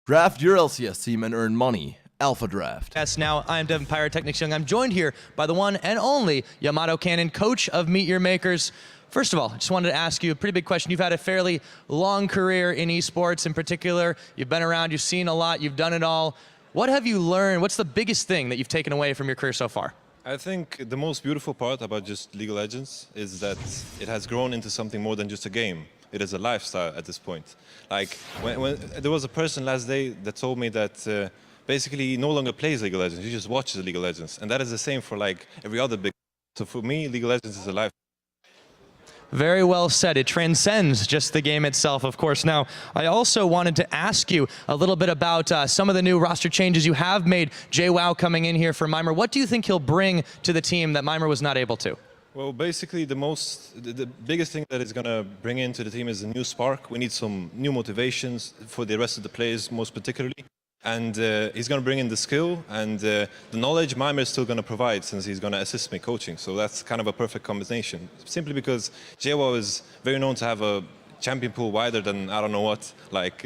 Draft your LCS team and earn money. Alpha Draft. Yes, now I'm Devin Pyrotechnics Young. I'm joined here by the one and only Yamato Cannon, coach of MeetYourMakers. First of all, I just wanted to ask you a pretty big question. You've had a fairly long career in esports in particular. You've been around, you've seen a lot, you've done it all. What have you learned? What's the biggest thing that you've taken away from your career so far? I think the most beautiful part about just League of Legends is that it has grown into something more than just a game. It is a lifestyle at this point. Like, when there was a person last day that told me that basically he no longer plays League of Legends, he just watches League of Legends. And that is the same for like every other big. So for me, League of Legends is a lifestyle. Very well said. It transcends just the game itself, of course. Now, I also wanted to ask you a little bit about some of the new roster changes you have made. JWoww coming in here for Meimer. What do you think he'll bring to the team that Meimer was not able to? Well, basically, the biggest thing that it's going to bring into the team is a new spark. We need some new motivations for the rest of the players, most particularly. And he's going to bring in the skill and the knowledge Meimer is still going to provide, since he's going to assist me coaching. So that's kind of a perfect combination. Simply because JWoww is very known to have a champion pool wider than I don't know what. Like,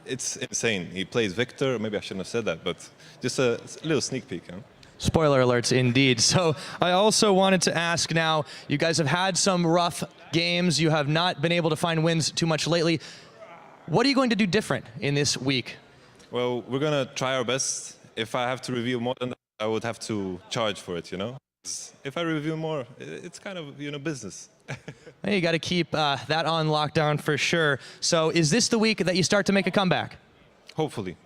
it's insane. He plays Victor. Maybe I shouldn't have said that, but just a little sneak peek. Huh? Spoiler alerts indeed. So I also wanted to ask now, you guys have had some rough games. You have not been able to find wins too much lately. What are you going to do different in this week? Well, we're going to try our best. If I have to reveal more than that, I would have to charge for it, you know? If I reveal more, it's kind of, you know, business. Hey, you got to keep that on lockdown for sure. So is this the week that you start to make a comeback? Hopefully.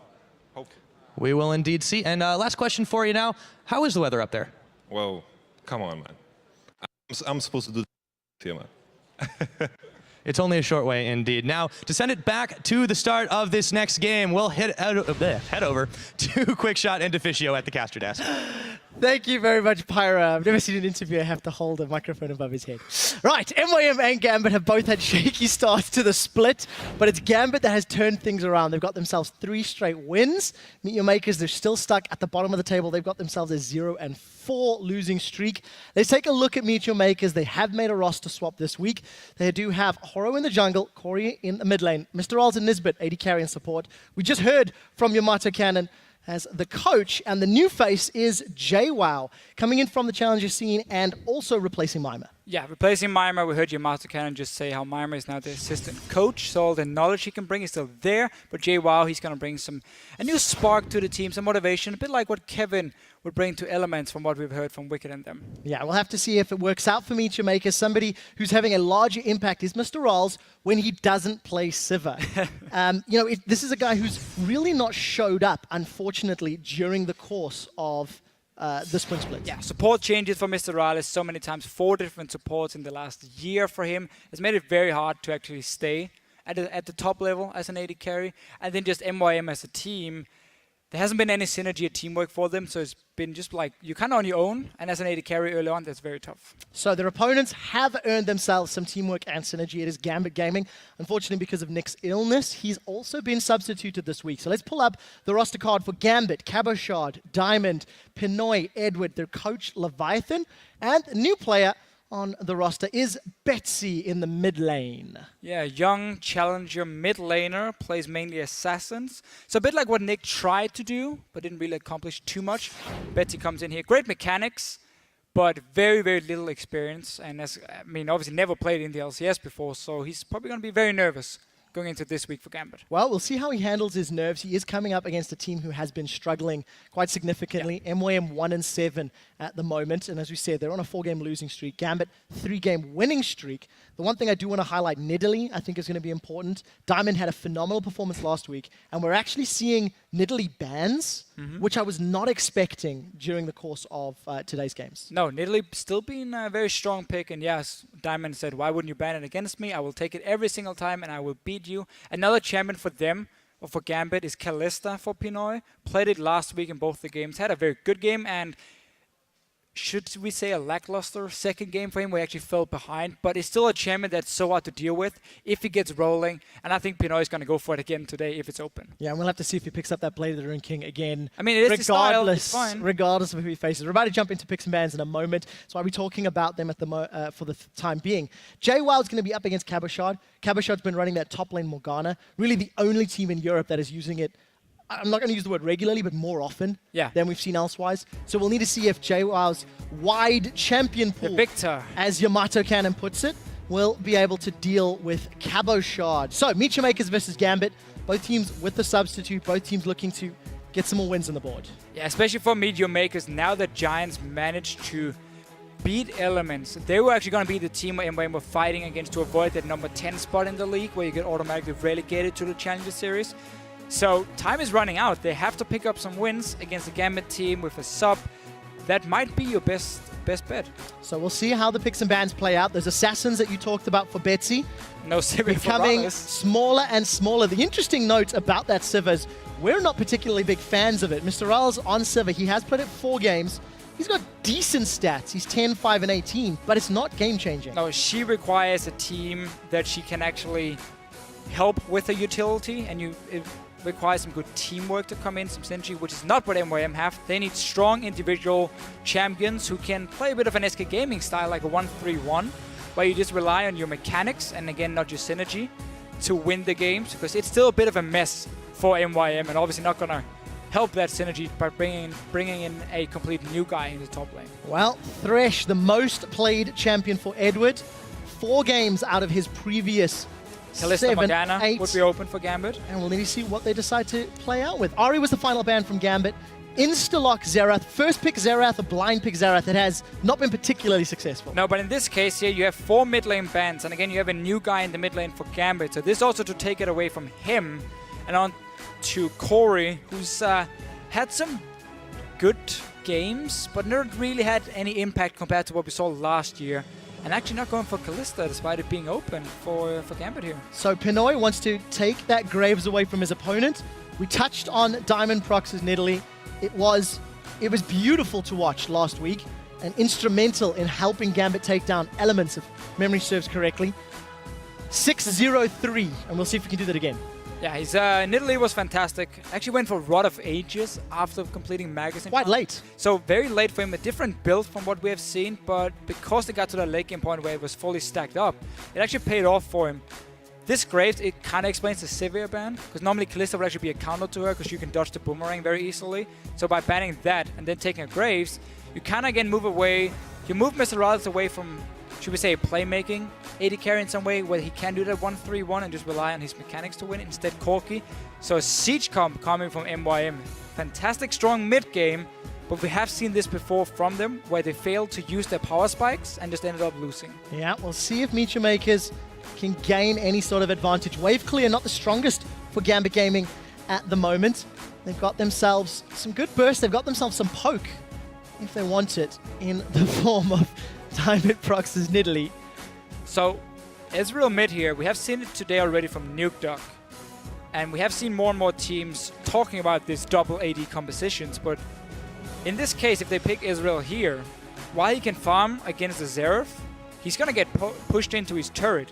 We will indeed see. And last question for you now. How is the weather up there? Well, come on, man. I'm supposed to do this here, man. It's only a short way indeed. Now, to send it back to the start of this next game, we'll head over to Quickshot and Deficio at the caster desk. Thank you very much, Pyro. I've never seen an interviewer have to hold a microphone above his head. Right, MYM and Gambit have both had shaky starts to the split, but it's Gambit that has turned things around. They've got themselves 3 straight wins. MeetYourMakers, they're still stuck at the bottom of the table. They've got themselves a 0-4 losing streak. Let's take a look at MeetYourMakers. They have made a roster swap this week. They do have Horo in the jungle, Corey in the mid lane, Mr. Rolls and Nisbet, AD carry and support. We just heard from Yamato Cannon as the coach, and the new face is JWoww, coming in from the challenger scene and also replacing Meimer. Yeah, replacing Meimer. We heard Yamato Cannon just say how Meimer is now the assistant coach, so all the knowledge he can bring is still there, but JWoww, he's going to bring a new spark to the team, some motivation, a bit like what Kevin would bring to Elements from what we've heard from Wicked and them. Yeah, we'll have to see if it works out for MeetYourMakers. Somebody who's having a larger impact is Mr. Rolls when he doesn't play Sivir. You know, this is a guy who's really not showed up, unfortunately, during the course of the Spring Split. Yeah, support changes for Mr. Rales so many times. 4 different supports in the last year for him. It's made it very hard to actually stay at the top level as an AD carry. And then just MYM as a team, there hasn't been any synergy or teamwork for them, so it's been just like you're kind of on your own, and as an AD carry early on, that's very tough. So their opponents have earned themselves some teamwork and synergy. It is Gambit Gaming. Unfortunately, because of Nick's illness, he's also been substituted this week. So let's pull up the roster card for Gambit, Cabochard, Diamond, Pinoy, Edward, their coach Leviathan, and a new player on the roster is Betsy in the mid lane. Yeah, young challenger mid laner, plays mainly assassins. So a bit like what Nick tried to do, but didn't really accomplish too much. Betsy comes in here. Great mechanics, but very, very little experience. And obviously never played in the LCS before, so he's probably going to be very nervous going into this week for Gambit. Well, we'll see how he handles his nerves. He is coming up against a team who has been struggling quite significantly. Yeah. MYM 1-7 at the moment, and as we said, they're on a 4-game losing streak. Gambit 3-game winning streak. The one thing I do want to highlight, Nidalee, I think is going to be important. Diamond had a phenomenal performance last week, and we're actually seeing Nidalee bans, which I was not expecting during the course of today's games. No, Nidalee still being a very strong pick, and yes, Diamond said, why wouldn't you ban it against me? I will take it every single time, and I will beat you. Another champion for them, or for Gambit, is Kalista for Pinoy. Played it last week in both the games, had a very good game, and should we say a lackluster second game for him where he actually fell behind, but it's still a champion that's so hard to deal with if he gets rolling, and I think Pinoy is going to go for it again today if it's open. Yeah, and we'll have to see if he picks up that Blade of the Rune King again. I mean, it is his style, it's fine. Regardless of who he faces. We're about to jump into picks and bans in a moment, so I'll be talking about them at the for the time being. JWoww is going to be up against Cabochard. Cabochard's been running that top lane Morgana, really the only team in Europe that is using it I'm not going to use the word regularly, but more often Yeah. than we've seen elsewise. So we'll need to see if JWoww's wide champion pool, Victor. as Yamato Cannon puts it, will be able to deal with Cabo Shard. So MeetYourMakers versus Gambit, both teams with the substitute, both teams looking to get some more wins on the board. Yeah, especially for MeetYourMakers, now that Giants managed to beat Elements, they were actually going to be the team where MYM were fighting against to avoid that number 10 spot in the league where you get automatically relegated to the Challenger Series. So time is running out. They have to pick up some wins against the Gambit team with a sub. That might be your best bet. So we'll see how the picks and bans play out. There's Assassins that you talked about for Betsy. No Civic for Becoming runners. smaller and smaller. The interesting note about that Civ is we're not particularly big fans of it. Mr. Ral's on Civ, he has played it 4 games. He's got decent stats. He's 10, 5, and 18, but it's not game-changing. No, she requires a team that she can actually help with a utility, and it requires some good teamwork to come in, some synergy, which is not what MYM have. They need strong individual champions who can play a bit of an SK Gaming style, like a 1-3-1, where you just rely on your mechanics, and again, not your synergy, to win the games, because it's still a bit of a mess for MYM, and obviously not going to help that synergy by bringing in a complete new guy in the top lane. Well, Thresh, the most played champion for Edward. 4 games out of his previous Kalista 7, Morgana 8. would be open for Gambit. And we'll need to see what they decide to play out with. Ari was the final ban from Gambit. Insta-lock Xerath. First pick Xerath, a blind pick Xerath that has not been particularly successful. No, but in this case here, you have 4 mid lane bans, and again, you have a new guy in the mid lane for Gambit. So this also to take it away from him and on to Corey, who's had some good games, but not really had any impact compared to what we saw last year. And actually not going for Kalista, despite it being open for Gambit here. So Pinoy wants to take that Graves away from his opponent. We touched on Diamond Prox's Nidalee. It was beautiful to watch last week and instrumental in helping Gambit take down Elements, if memory serves correctly. 6-0-3, and we'll see if we can do that again. Yeah, his Nidalee was fantastic. Actually went for Rod of Ages after completing Magazine. Quite late. So very late for him, a different build from what we have seen, but because they got to that late game point where it was fully stacked up, it actually paid off for him. This Graves, it kind of explains the Severe ban, because normally Kalista would actually be a counter to her because you can dodge the boomerang very easily. So by banning that and then taking a Graves, you kind of again move away, you move Mr. Rallis away from, should we say, playmaking, AD carry in some way where he can do that 1-3-1 and just rely on his mechanics to win it. Instead, Corki. So a siege comp coming from MYM. Fantastic strong mid game, but we have seen this before from them where they failed to use their power spikes and just ended up losing. Yeah, we'll see if MeetYourMakers can gain any sort of advantage. Wave clear, not the strongest for Gambit Gaming at the moment. They've got themselves some good burst. They've got themselves some poke, if they want it, in the form of Diamond Prox's Nidalee. So, Ezreal mid here, we have seen it today already from Nuke Duck. And we have seen more and more teams talking about these double AD compositions, but in this case, if they pick Ezreal here, while he can farm against the Xerath, he's going to get pushed into his turret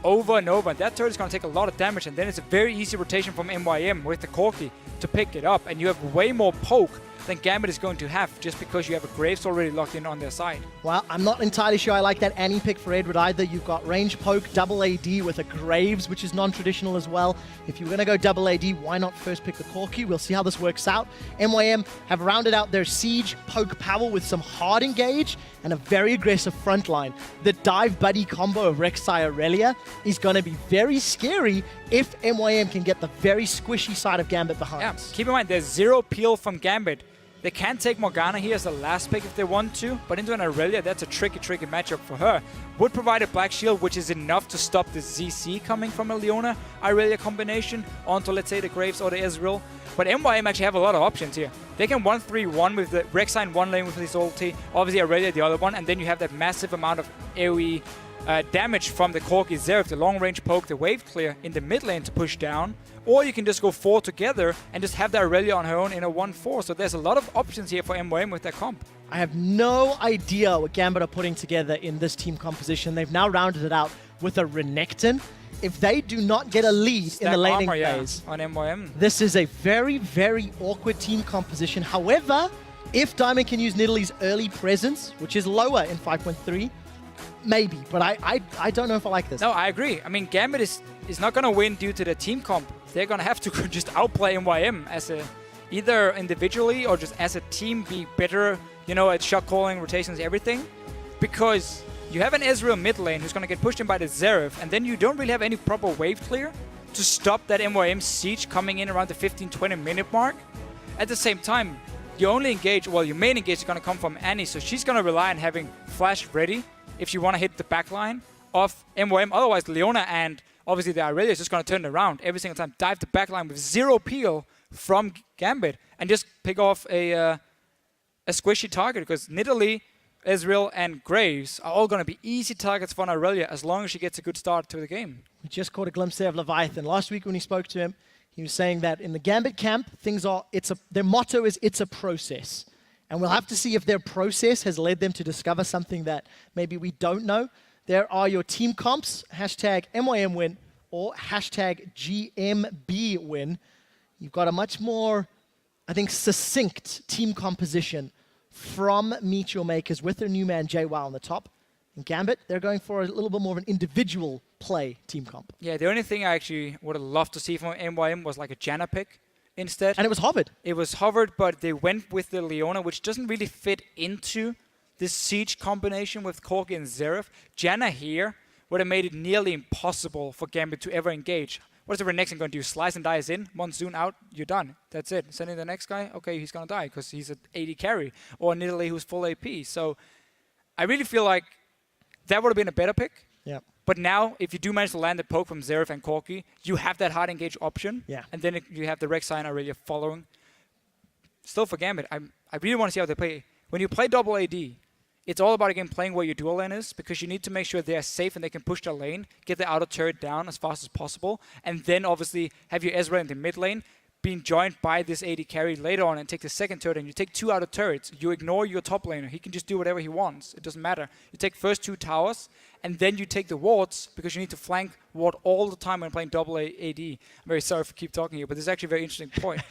over and over, and that turret is going to take a lot of damage, and then it's a very easy rotation from MYM with the Corki to pick it up, and you have way more poke than Gambit is going to have just because you have a Graves already locked in on their side. Well, I'm not entirely sure I like that Annie pick for Edward either. You've got range poke, double AD with a Graves, which is non-traditional as well. If you're going to go double AD, why not first pick the Corki? We'll see how this works out. MYM have rounded out their siege poke power with some hard engage and a very aggressive front line. The dive buddy combo of Rek'Sai Aurelia is going to be very scary if MYM can get the very squishy side of Gambit behind. Yeah, keep in mind, there's 0 peel from Gambit. They can take Morgana here as the last pick if they want to, but into an Aurelia, that's a tricky matchup for her. Would provide a Black Shield, which is enough to stop the ZC coming from a Leona-Aurelia combination onto, let's say, the Graves or the Ezreal. But MYM actually have a lot of options here. They can 1-3-1 with the Rek'Sai in one lane with his ulti, obviously Aurelia the other one, and then you have that massive amount of AoE damage from the Corki Xerath, the long-range poke, the wave clear in the mid lane to push down. Or you can just go 4 together and just have the Aurelia on her own in a 1-4. So there's a lot of options here for MYM with their comp. I have no idea what Gambit are putting together in this team composition. They've now rounded it out with a Renekton. If they do not get a lead in the laning phase, on MYM. this is a very, very awkward team composition. However, if Diamond can use Nidalee's early presence, which is lower in 5.3, maybe. But I don't know if I like this. No, I agree. I mean, Gambit is not going to win due to the team comp they're going to have to just outplay MYM as either individually or just as a team, be better, you know, at shot calling, rotations, everything. Because you have an Ezreal mid lane who's going to get pushed in by the Xerath, and then you don't really have any proper wave clear to stop that MYM siege coming in around the 15-20 minute mark. At the same time, your main engage is going to come from Annie, so she's going to rely on having flash ready if you want to hit the backline of MYM. Otherwise, Leona and obviously the Irelia is just going to turn it around every single time, dive the backline with zero peel from Gambit, and just pick off a squishy target, because Nidalee, Ezreal, and Graves are all going to be easy targets for Irelia as long as she gets a good start to the game. We just caught a glimpse there of Leviathan. Last week when he spoke to him, he was saying that in the Gambit camp, their motto is it's a process. And we'll have to see if their process has led them to discover something that maybe we don't know. There are your team comps, hashtag MYM win or hashtag GMB win. You've got a much more, I think, succinct team composition from MeetYourMakers with their new man JWoww on the top. In Gambit, they're going for a little bit more of an individual play team comp. Yeah, the only thing I actually would have loved to see from MYM was like a Janna pick instead. And it was hovered. It was hovered, but they went with the Leona, which doesn't really fit into this siege combination with Corki and Xerath. Janna here would have made it nearly impossible for Gambit to ever engage. What is the Renekton going to do? Slice and dice in, Monsoon out, you're done. That's it. Sending the next guy, okay, he's going to die because he's an 80 carry. Or Nidalee who's full AP. So I really feel like that would have been a better pick. Yeah. But now, if you do manage to land the poke from Xerath and Corki, you have that hard engage option. Yeah. And then you have the Rek'Sai and Irelia following. Still for Gambit, I really want to see how they play. When you play double AD, it's all about, again, playing where your dual lane is, because you need to make sure they're safe and they can push their lane, get the outer turret down as fast as possible, and then obviously have your Ezreal in the mid lane being joined by this AD carry later on and take the second turret, and you take 2 outer turrets. You ignore your top laner. He can just do whatever he wants. It doesn't matter. You take first 2 towers, and then you take the wards, because you need to flank ward all the time when playing double AD. I'm very sorry for keep talking here, but this is actually a very interesting point.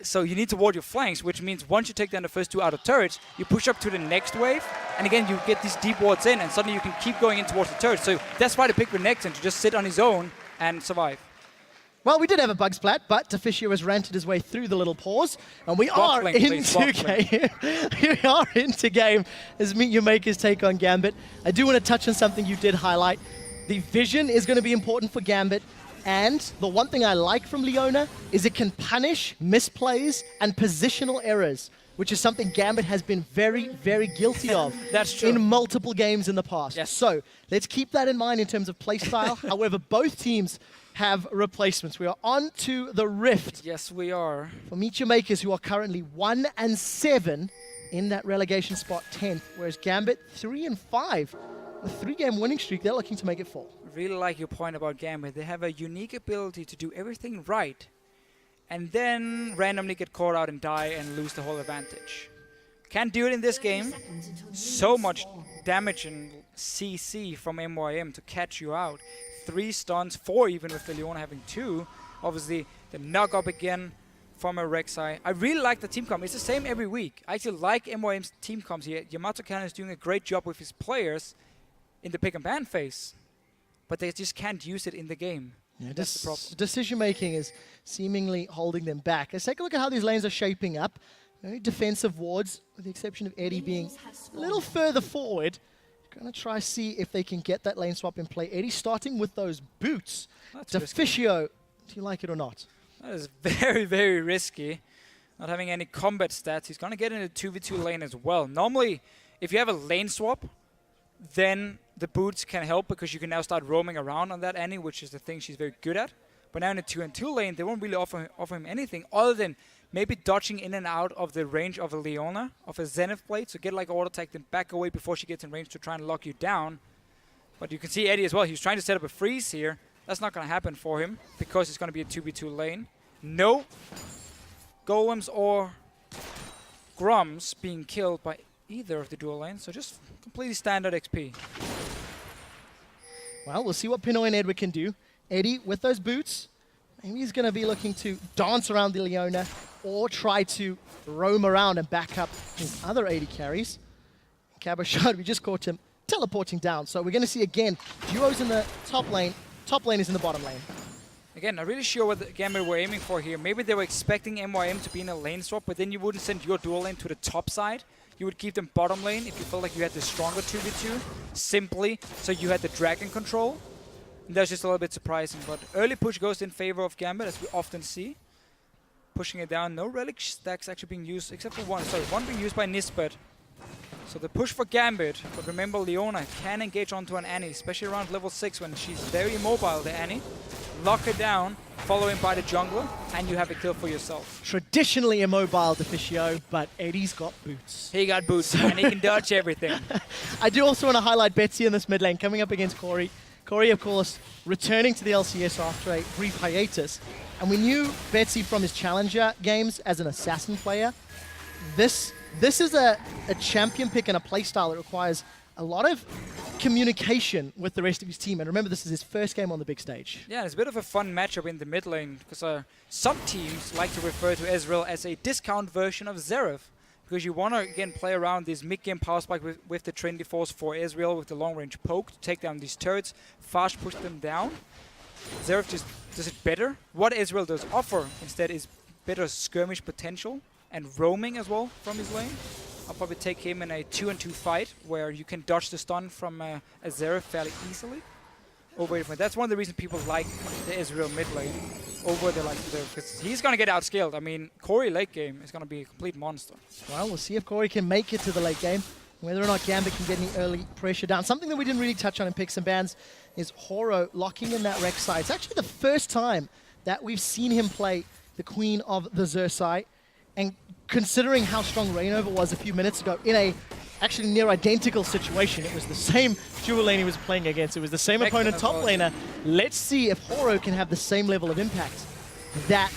So you need to ward your flanks, which means once you take down the first 2 outer turrets, you push up to the next wave, and again, you get these deep wards in, and suddenly you can keep going in towards the turret. So that's why they picked Renekton, to just sit on his own and survive. Well, we did have a bug splat, but Deficio has ranted his way through the little pause, and we are into game. We are into game as MeetYourMakers take on Gambit. I do want to touch on something you did highlight. The vision is going to be important for Gambit, and the one thing I like from Leona is it can punish misplays and positional errors, which is something Gambit has been very, very guilty of. That's true. In multiple games in the past. Yes. So let's keep that in mind in terms of playstyle. However, both teams have replacements. We are on to the Rift. Yes, we are. For MeetYourMakers, who are currently 1-7 in that relegation spot 10th, whereas Gambit 3-5. A 3-game winning streak, they're looking to make it 4. Really like your point about Gambit. They have a unique ability to do everything right, and then randomly get caught out and die and lose the whole advantage. Can't do it in this game. So much damage and CC from MYM to catch you out. 3 stuns, 4 even with the Leona having 2. Obviously, the knock up again from a Rek'Sai. I really like the team comp. It's the same every week. I actually like MYM's team comps here. Yamato Cannon is doing a great job with his players in the pick and ban phase, but they just can't use it in the game. Yeah, that's the problem. Decision making is seemingly holding them back. Let's take a look at how these lanes are shaping up. Very defensive wards, with the exception of Eddie being a little further forward. Going to try see if they can get that lane swap in play. Eddie starting with those boots. Deficio, do you like it or not? That is very, very risky. Not having any combat stats. He's going to get in a 2v2 lane as well. Normally, if you have a lane swap, then the boots can help, because you can now start roaming around on that Annie, which is the thing she's very good at. But now in a 2-2 lane, they won't really offer him anything other than maybe dodging in and out of the range of a Leona, of a Zenith Blade, so get like auto attack, then back away before she gets in range to try and lock you down. But you can see Eddie as well, he's trying to set up a freeze here. That's not going to happen for him, because it's going to be a 2v2 lane. No golems or grums being killed by either of the dual lanes, so just completely standard XP. Well, we'll see what Pinoy and Edward can do. Eddie, with those boots, maybe he's going to be looking to dance around the Leona or try to roam around and back up his other 80 carries. Cabochard, we just caught him teleporting down. So we're going to see, again, duos in the top lane. Top lane is in the bottom lane. Again, not really sure what the Gambit were aiming for here. Maybe they were expecting MYM to be in a lane swap, but then you wouldn't send your dual lane to the top side. You would keep them bottom lane if you felt like you had the stronger 2v2, simply so you had the dragon control. And that's just a little bit surprising, but early push goes in favor of Gambit, as we often see. Pushing it down, no relic stacks actually being used, except for one. Sorry, one being used by Nisbet. So the push for Gambit, but remember Leona can engage onto an Annie, especially around level 6 when she's very mobile, the Annie. Lock her down, following by the jungler, and you have a kill for yourself. Traditionally immobile Deficio, but Eddie's got boots. He got boots, and he can dodge everything. I do also want to highlight Betsy in this mid lane, coming up against Corey. Corey, of course, returning to the LCS after a brief hiatus. And we knew Betsy from his Challenger games as an assassin player. This is a champion pick and a playstyle that requires a lot of communication with the rest of his team. And remember, this is his first game on the big stage. Yeah, it's a bit of a fun matchup in the mid lane, because some teams like to refer to Ezreal as a discount version of Xerath. Because you want to, again, play around this mid-game power spike with the Trinity Force for Ezreal with the long-range poke to take down these turrets, fast push them down. Xerath just does it better. What Ezreal does offer instead is better skirmish potential and roaming as well from his lane. I'll probably take him in a 2-on-2 fight where you can dodge the stun from a Xerath fairly easily. That's one of the reasons people like the Ezreal mid lane over the Xerath, because he's going to get outscaled. I mean, Corey late game is going to be a complete monster. Well, we'll see if Corey can make it to the late game, whether or not Gambit can get any early pressure down. Something that we didn't really touch on in picks and bans is Horo locking in that Rek'Sai. It's actually the first time that we've seen him play the Queen of the Xerxai. And considering how strong Rainover was a few minutes ago in a actually near identical situation, it was the same dual lane he was playing against. It was the same opponent top laner. Let's see if Horo can have the same level of impact that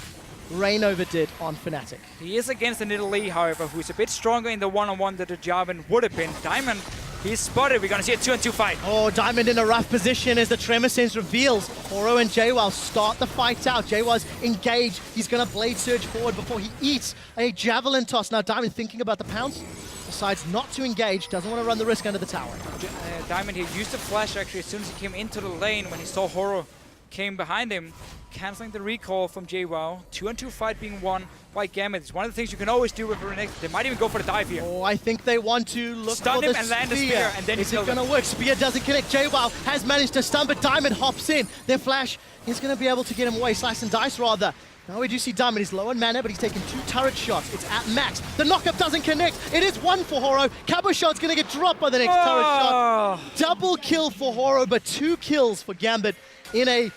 Rainover did on Fnatic. He is against an Italy, however, who's a bit stronger in the one-on-one than the Jarvan would have been. Diamond, he's spotted. We're going to see a 2-on-2 fight. Oh, Diamond in a rough position as the Tremor Sense reveals. Horo and Jaywa start the fight out. Jaywa's engaged. He's going to Blade Surge forward before he eats a Javelin toss. Now Diamond thinking about the pounce, decides not to engage, doesn't want to run the risk under the tower. Diamond here used the flash actually as soon as he came into the lane when he saw Horo came behind him, cancelling the recall from JWoww. 2-on-2 fight being won by Gambit. It's one of the things you can always do with Renekton. They might even go for the dive here. Oh, I think they want to look stun for him the and land spear. a spear, and then is it going to work? Spear doesn't connect. JWoww has managed to stun, but Diamond hops in. Their flash is going to be able to get him away. Slice and dice, rather. Now we do see Diamond. He's low on mana, but he's taken 2 turret shots. It's at max. The knockup doesn't connect. It is 1 for Horo. Cabo shot's going to get dropped by the next turret shot. Double kill for Horo, but 2 kills for Gambit in a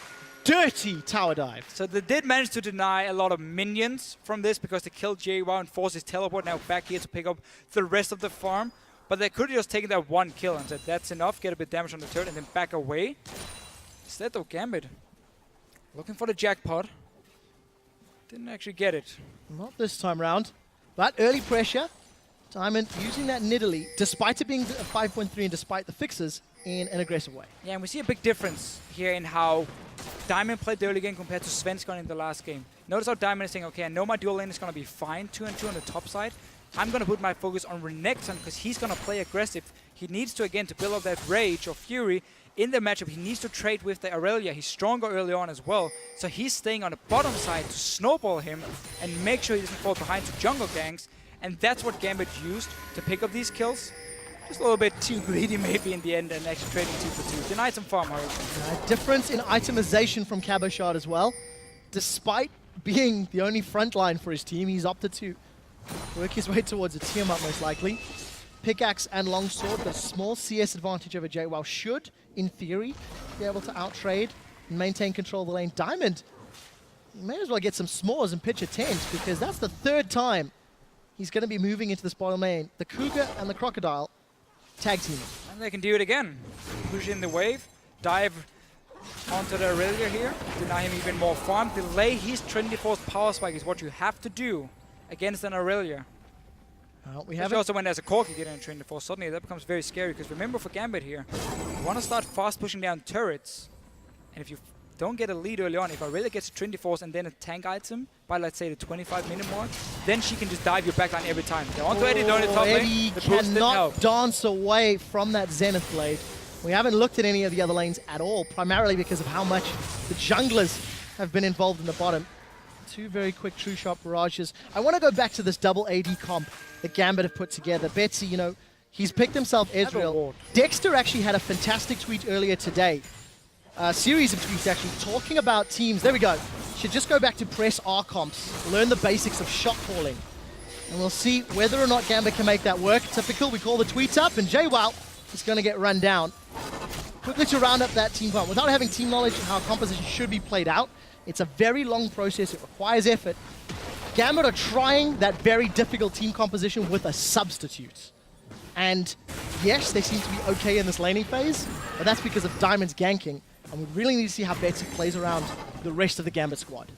dirty tower dive. So they did manage to deny a lot of minions from this because they killed JWoww and forced his teleport now back here to pick up the rest of the farm. But they could have just taken that 1 kill and said, that's enough, get a bit of damage on the turret and then back away. Instead though, Gambit looking for the jackpot. Didn't actually get it. Not this time round, but early pressure. Diamond using that Nidalee, despite it being a 5.3 and despite the fixes, in an aggressive way. Yeah, and we see a big difference here in how Diamond played the early game compared to Svensson in the last game. Notice how Diamond is saying, okay, I know my dual lane is going to be fine, 2-on-2 on the top side. I'm going to put my focus on Renekton because he's going to play aggressive. He needs to, again, to build up that rage or fury in the matchup. He needs to trade with the Aurelia. He's stronger early on as well. So he's staying on the bottom side to snowball him and make sure he doesn't fall behind to jungle ganks. And that's what Gambit used to pick up these kills. Just a little bit too greedy maybe in the end and actually trading 2 for 2. Denied some farm, however. Difference in itemization from Cabochard as well. Despite being the only front line for his team, he's opted to work his way towards a Tiamat most likely. Pickaxe and longsword, the small CS advantage over JWoww should, in theory, be able to outtrade and maintain control of the lane. Diamond, you may as well get some s'mores and pitch a tent because that's the 3rd time he's going to be moving into this bottom lane. The Cougar and the Crocodile tag teaming. And they can do it again. Push in the wave, dive onto the Aurelia here, deny him even more farm. Delay his Trinity Force power spike is what you have to do against an Aurelia. We have also when there's a Corki getting a Trinity Force, suddenly that becomes very scary because remember for Gambit here, you want to start fast pushing down turrets, and if you don't get a lead early on, if Aurelia gets a Trinity Force and then a tank item by, let's say, the 25-minute mark, then she can just dive your backline every time. They're onto Eddie, they're in the top lane. Eddie The boost didn't help. cannot dance away from that Zenith Blade. We haven't looked at any of the other lanes at all, primarily because of how much the junglers have been involved in the bottom. 2 very quick true shot barrages. I want to go back to this double AD comp that Gambit have put together. Betsy, you know, he's picked himself Ezreal. Dexter actually had a fantastic tweet earlier today. A series of tweets actually talking about teams. There we go. Should just go back to press R comps, learn the basics of shot calling. And we'll see whether or not Gambit can make that work. Typical, we call the tweets up, and JWoww is going to get run down. Quickly to round up that team comp. Without having team knowledge of how composition should be played out, it's a very long process, it requires effort. Gambit are trying that very difficult team composition with a substitute. And yes, they seem to be okay in this laning phase, but that's because of Diamond's ganking. And we really need to see how Betsy plays around the rest of the Gambit squad.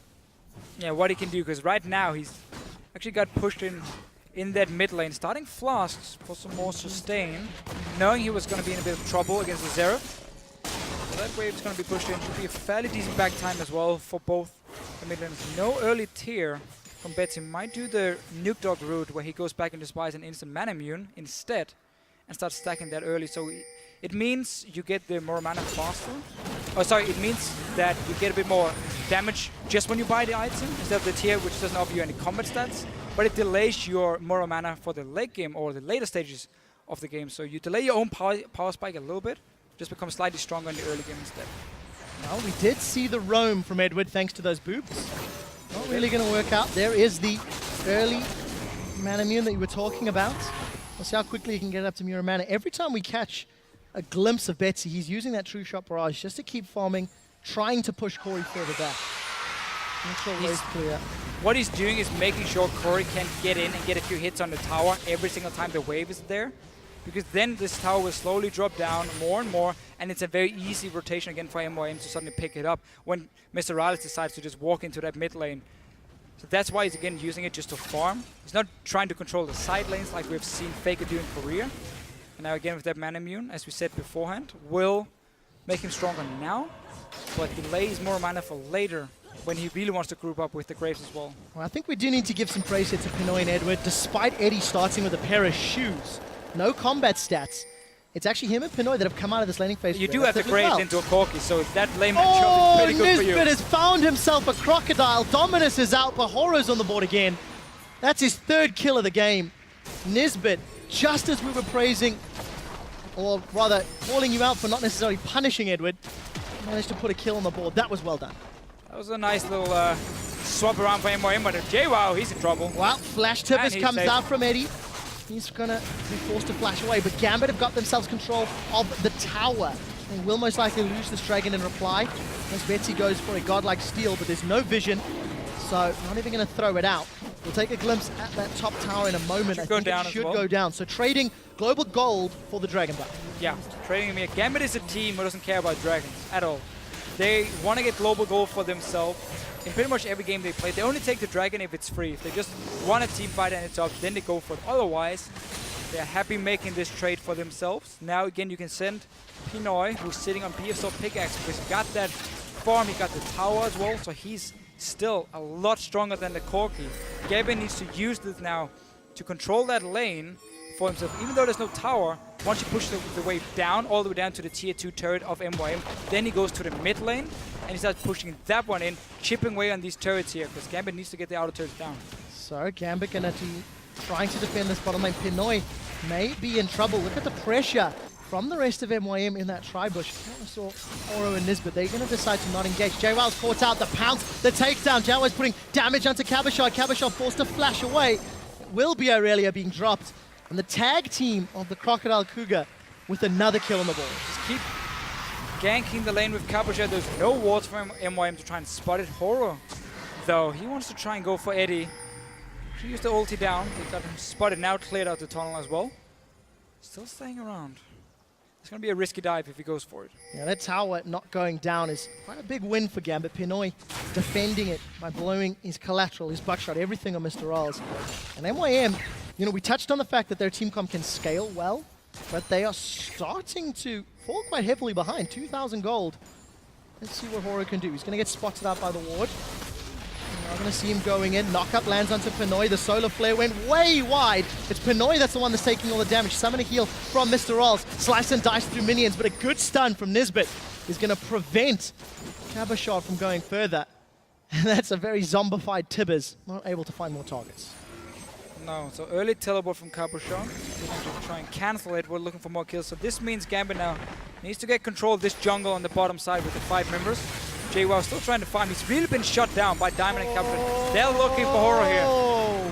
Yeah, what he can do, because right now he's actually got pushed in that mid lane, starting Flasks for some more sustain, knowing he was going to be in a bit of trouble against the Xerath. So that wave's going to be pushed in. Should be a fairly decent back time as well for both the mid lanes. No early tier from Betsy. Might do the Nuke Dog route where he goes back into Spice and instant mana immune instead and starts stacking that early. So it means you get the more mana faster. Oh, sorry, it means that you get a bit more damage just when you buy the item instead of the tier, which doesn't offer you any combat stats, but it delays your more mana for the late game or the later stages of the game. So you delay your own power spike a little bit, just become slightly stronger in the early game instead. Well, we did see the roam from Edward thanks to those boobs. Not really going to work out. There is the early mana immune that you were talking about. We'll see how quickly he can get up to Mura mana. Every time we catch a glimpse of Betsy, he's using that true shot barrage just to keep farming, trying to push Corey further back. Make sure wave's clear. What he's doing is making sure Corey can get in and get a few hits on the tower every single time the wave is there, because then this tower will slowly drop down more and more, and it's a very easy rotation again for MYM to suddenly pick it up when Mr. Rallis decides to just walk into that mid lane. So that's why he's again using it just to farm. He's not trying to control the side lanes like we've seen Faker do in Korea. And now again with that mana immune, as we said beforehand, will make him stronger now, but delays more mana for later when he really wants to group up with the Graves as well. Well, I think we do need to give some praise here to Pinoy and Edward. Despite Eddie starting with a pair of shoes, no combat stats, it's actually him and Pinoy that have come out of this laning phase. You do have the Graves into a Corki, so that lane matchup is pretty good for you. Nisbet has found himself a crocodile. Dominus is out, but Horo's on the board again. That's his 3rd kill of the game. Nisbet, just as we were praising, or rather calling you out for not necessarily punishing Edward, managed to put a kill on the board. That was well done. That was a nice little swap around for MYM, but JWoww, he's in trouble. Well, Flash Tippers comes down from Eddie. He's going to be forced to flash away, but Gambit have got themselves control of the tower. They will most likely lose this dragon in reply, as Betsy goes for a godlike steal, but there's no vision, so not even going to throw it out. We'll take a glimpse at that top tower in a moment. I think it should go down. So trading global gold for the dragon buff. Yeah, trading him here. Gambit is a team who doesn't care about dragons at all. They want to get global gold for themselves. In pretty much every game they play, they only take the dragon if it's free. If they just want a team fight and it's up, then they go for it. Otherwise, they're happy making this trade for themselves. Now again, you can send Pinoy, who's sitting on PFSL pickaxe, because he got that farm, he got the tower as well, so he's still a lot stronger than the Corki. Gambit needs to use this now to control that lane for himself. Even though there's no tower, once you push the wave down, all the way down to the tier 2 turret of MYM, then he goes to the mid lane, and he starts pushing that one in, chipping away on these turrets here, because Gambit needs to get the outer turrets down. So Gambit gonna be trying to defend this bottom lane. Pinoy may be in trouble. Look at the pressure from the rest of MYM in that tri-bush. I saw Oro and Nisbet. They're going to decide to not engage. JWoww's caught out. The pounce, the takedown. JWoww's putting damage onto Cabochard. Cabochard forced to flash away. It will be Aurelia being dropped. And the tag team of the Crocodile Cougar with another kill on the board. Just keep ganking the lane with Cabochard. There's no wards for MYM to try and spot it. Horo, though, he wants to try and go for Eddie. He used the ulti down. They got him spotted, now cleared out the tunnel as well. Still staying around. It's going to be a risky dive if he goes for it. Yeah, that tower not going down is quite a big win for Gambit. Pinoy defending it by blowing his collateral, his buckshot, everything on Mr. Rolls. And MYM, you know, we touched on the fact that their team comp can scale well, but they are starting to fall quite heavily behind. 2,000 gold. Let's see what Horo can do. He's going to get spotted out by the ward. I'm going to see him going in. Knockup lands onto Pinoy. The solar flare went way wide. It's Pinoy that's the one that's taking all the damage. Summon a heal from Mr. Rolls. Slice and dice through minions, but a good stun from Nisbet is going to prevent Cabochard from going further. And that's a very zombified Tibbers, not able to find more targets. No, so early teleport from Cabochon. Looking to try and cancel it. We're looking for more kills. So this means Gambit now needs to get control of this jungle on the bottom side with the 5 members. JWoww still trying to farm. He's really been shut down by Diamond and Cabochon. They're looking for Horror here.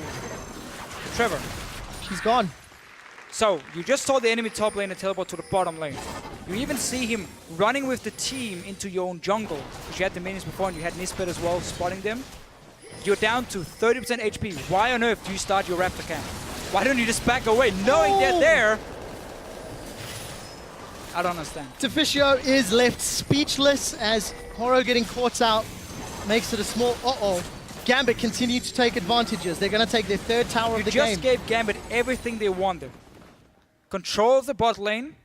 Trevor. She's gone. So, you just saw the enemy top lane and teleport to the bottom lane. You even see him running with the team into your own jungle. Because you had the minions before and you had Nisbet as well spotting them. You're down to 30% HP. Why on earth do you start your Raptor camp? Why don't you just back away knowing they're there? I don't understand. Deficio is left speechless as Horo getting caught out makes it a small Gambit continue to take advantages. They're going to take their 3rd tower of the game. You just gave Gambit everything they wanted. Control of the bot lane,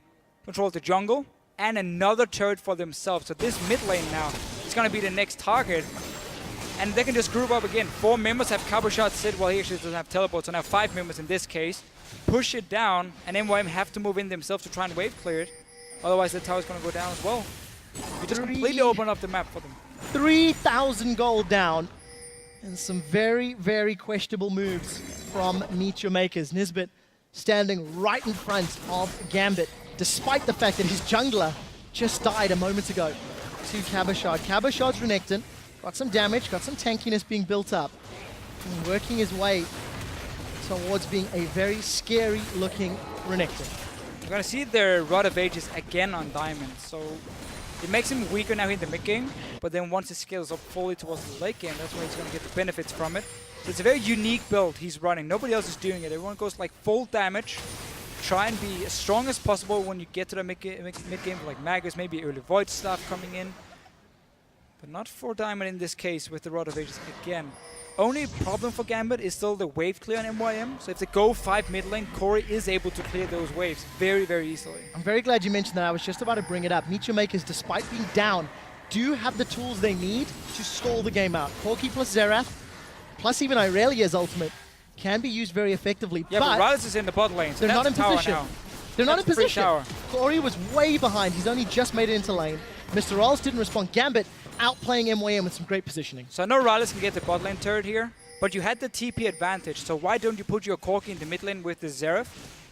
control of the jungle, and another turret for themselves. So this mid lane now is going to be the next target. And they can just group up again. 4 members have Cabochon sit. Well, he actually doesn't have teleport, so now 5 members in this case. Push it down, and MYM have to move in themselves to try and wave clear it. Otherwise, the tower's going to go down as well. You just completely open up the map for them. 3,000 gold down. And some very, very questionable moves from MeetYourMakers. Nisbet standing right in front of Gambit, despite the fact that his jungler just died a moment ago to Cabochon. Cabochon's Renekton. Got some damage, got some tankiness being built up. And working his way towards being a very scary looking Renekton. We're going to see their Rod of Ages again on Diamond. So it makes him weaker now in the mid game. But then once he scales up fully towards the late game, that's where he's going to get the benefits from it. So it's a very unique build he's running. Nobody else is doing it. Everyone goes like full damage. Try and be as strong as possible when you get to the mid game, like Magus, maybe early Void stuff coming in. But not for Diamond in this case with the Rod of Ages again. Only problem for Gambit is still the wave clear on MYM. So if they go 5 mid lane, Corey is able to clear those waves very, very easily. I'm very glad you mentioned that. I was just about to bring it up. MeetYourMakers, despite being down, do have the tools they need to stall the game out. Corki plus Xerath, plus even Irelia's ultimate, can be used very effectively. Yeah, but Rylis is in the bot lane, so they're not in position. Now. They're not in That's position. Shower. Corey was way behind. He's only just made it into lane. Mr. Rolls didn't respond. Gambit outplaying MYM with some great positioning. So I know Rylis can get the bot lane turret here, but you had the TP advantage. So why don't you put your Corki in the mid lane with the Xerath?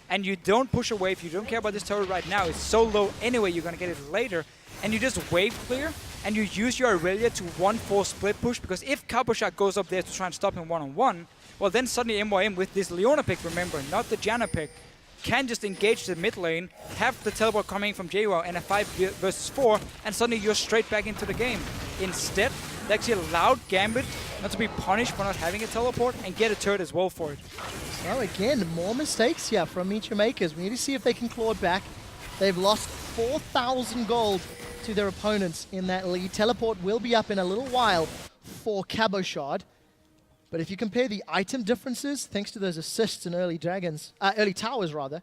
And you don't push a wave. You don't care about this turret right now. It's so low anyway. You're going to get it later. And you just wave clear, and you use your Aurelia to 1-4 split push, because if Cabochon goes up there to try and stop him one-on-one, well, then suddenly MYM with this Leona pick, remember, not the Janna pick, can just engage the mid lane, have the teleport coming from JWoww and a 5 versus 4, and suddenly you're straight back into the game. Instead, they actually allowed Gambit not to be punished for not having a teleport and get a turret as well for it. So again, more mistakes here from MeetYourMakers. We need to see if they can claw it back. They've lost 4,000 gold to their opponents in that lead. Teleport will be up in a little while for Cabochon. But if you compare the item differences, thanks to those assists in early towers rather,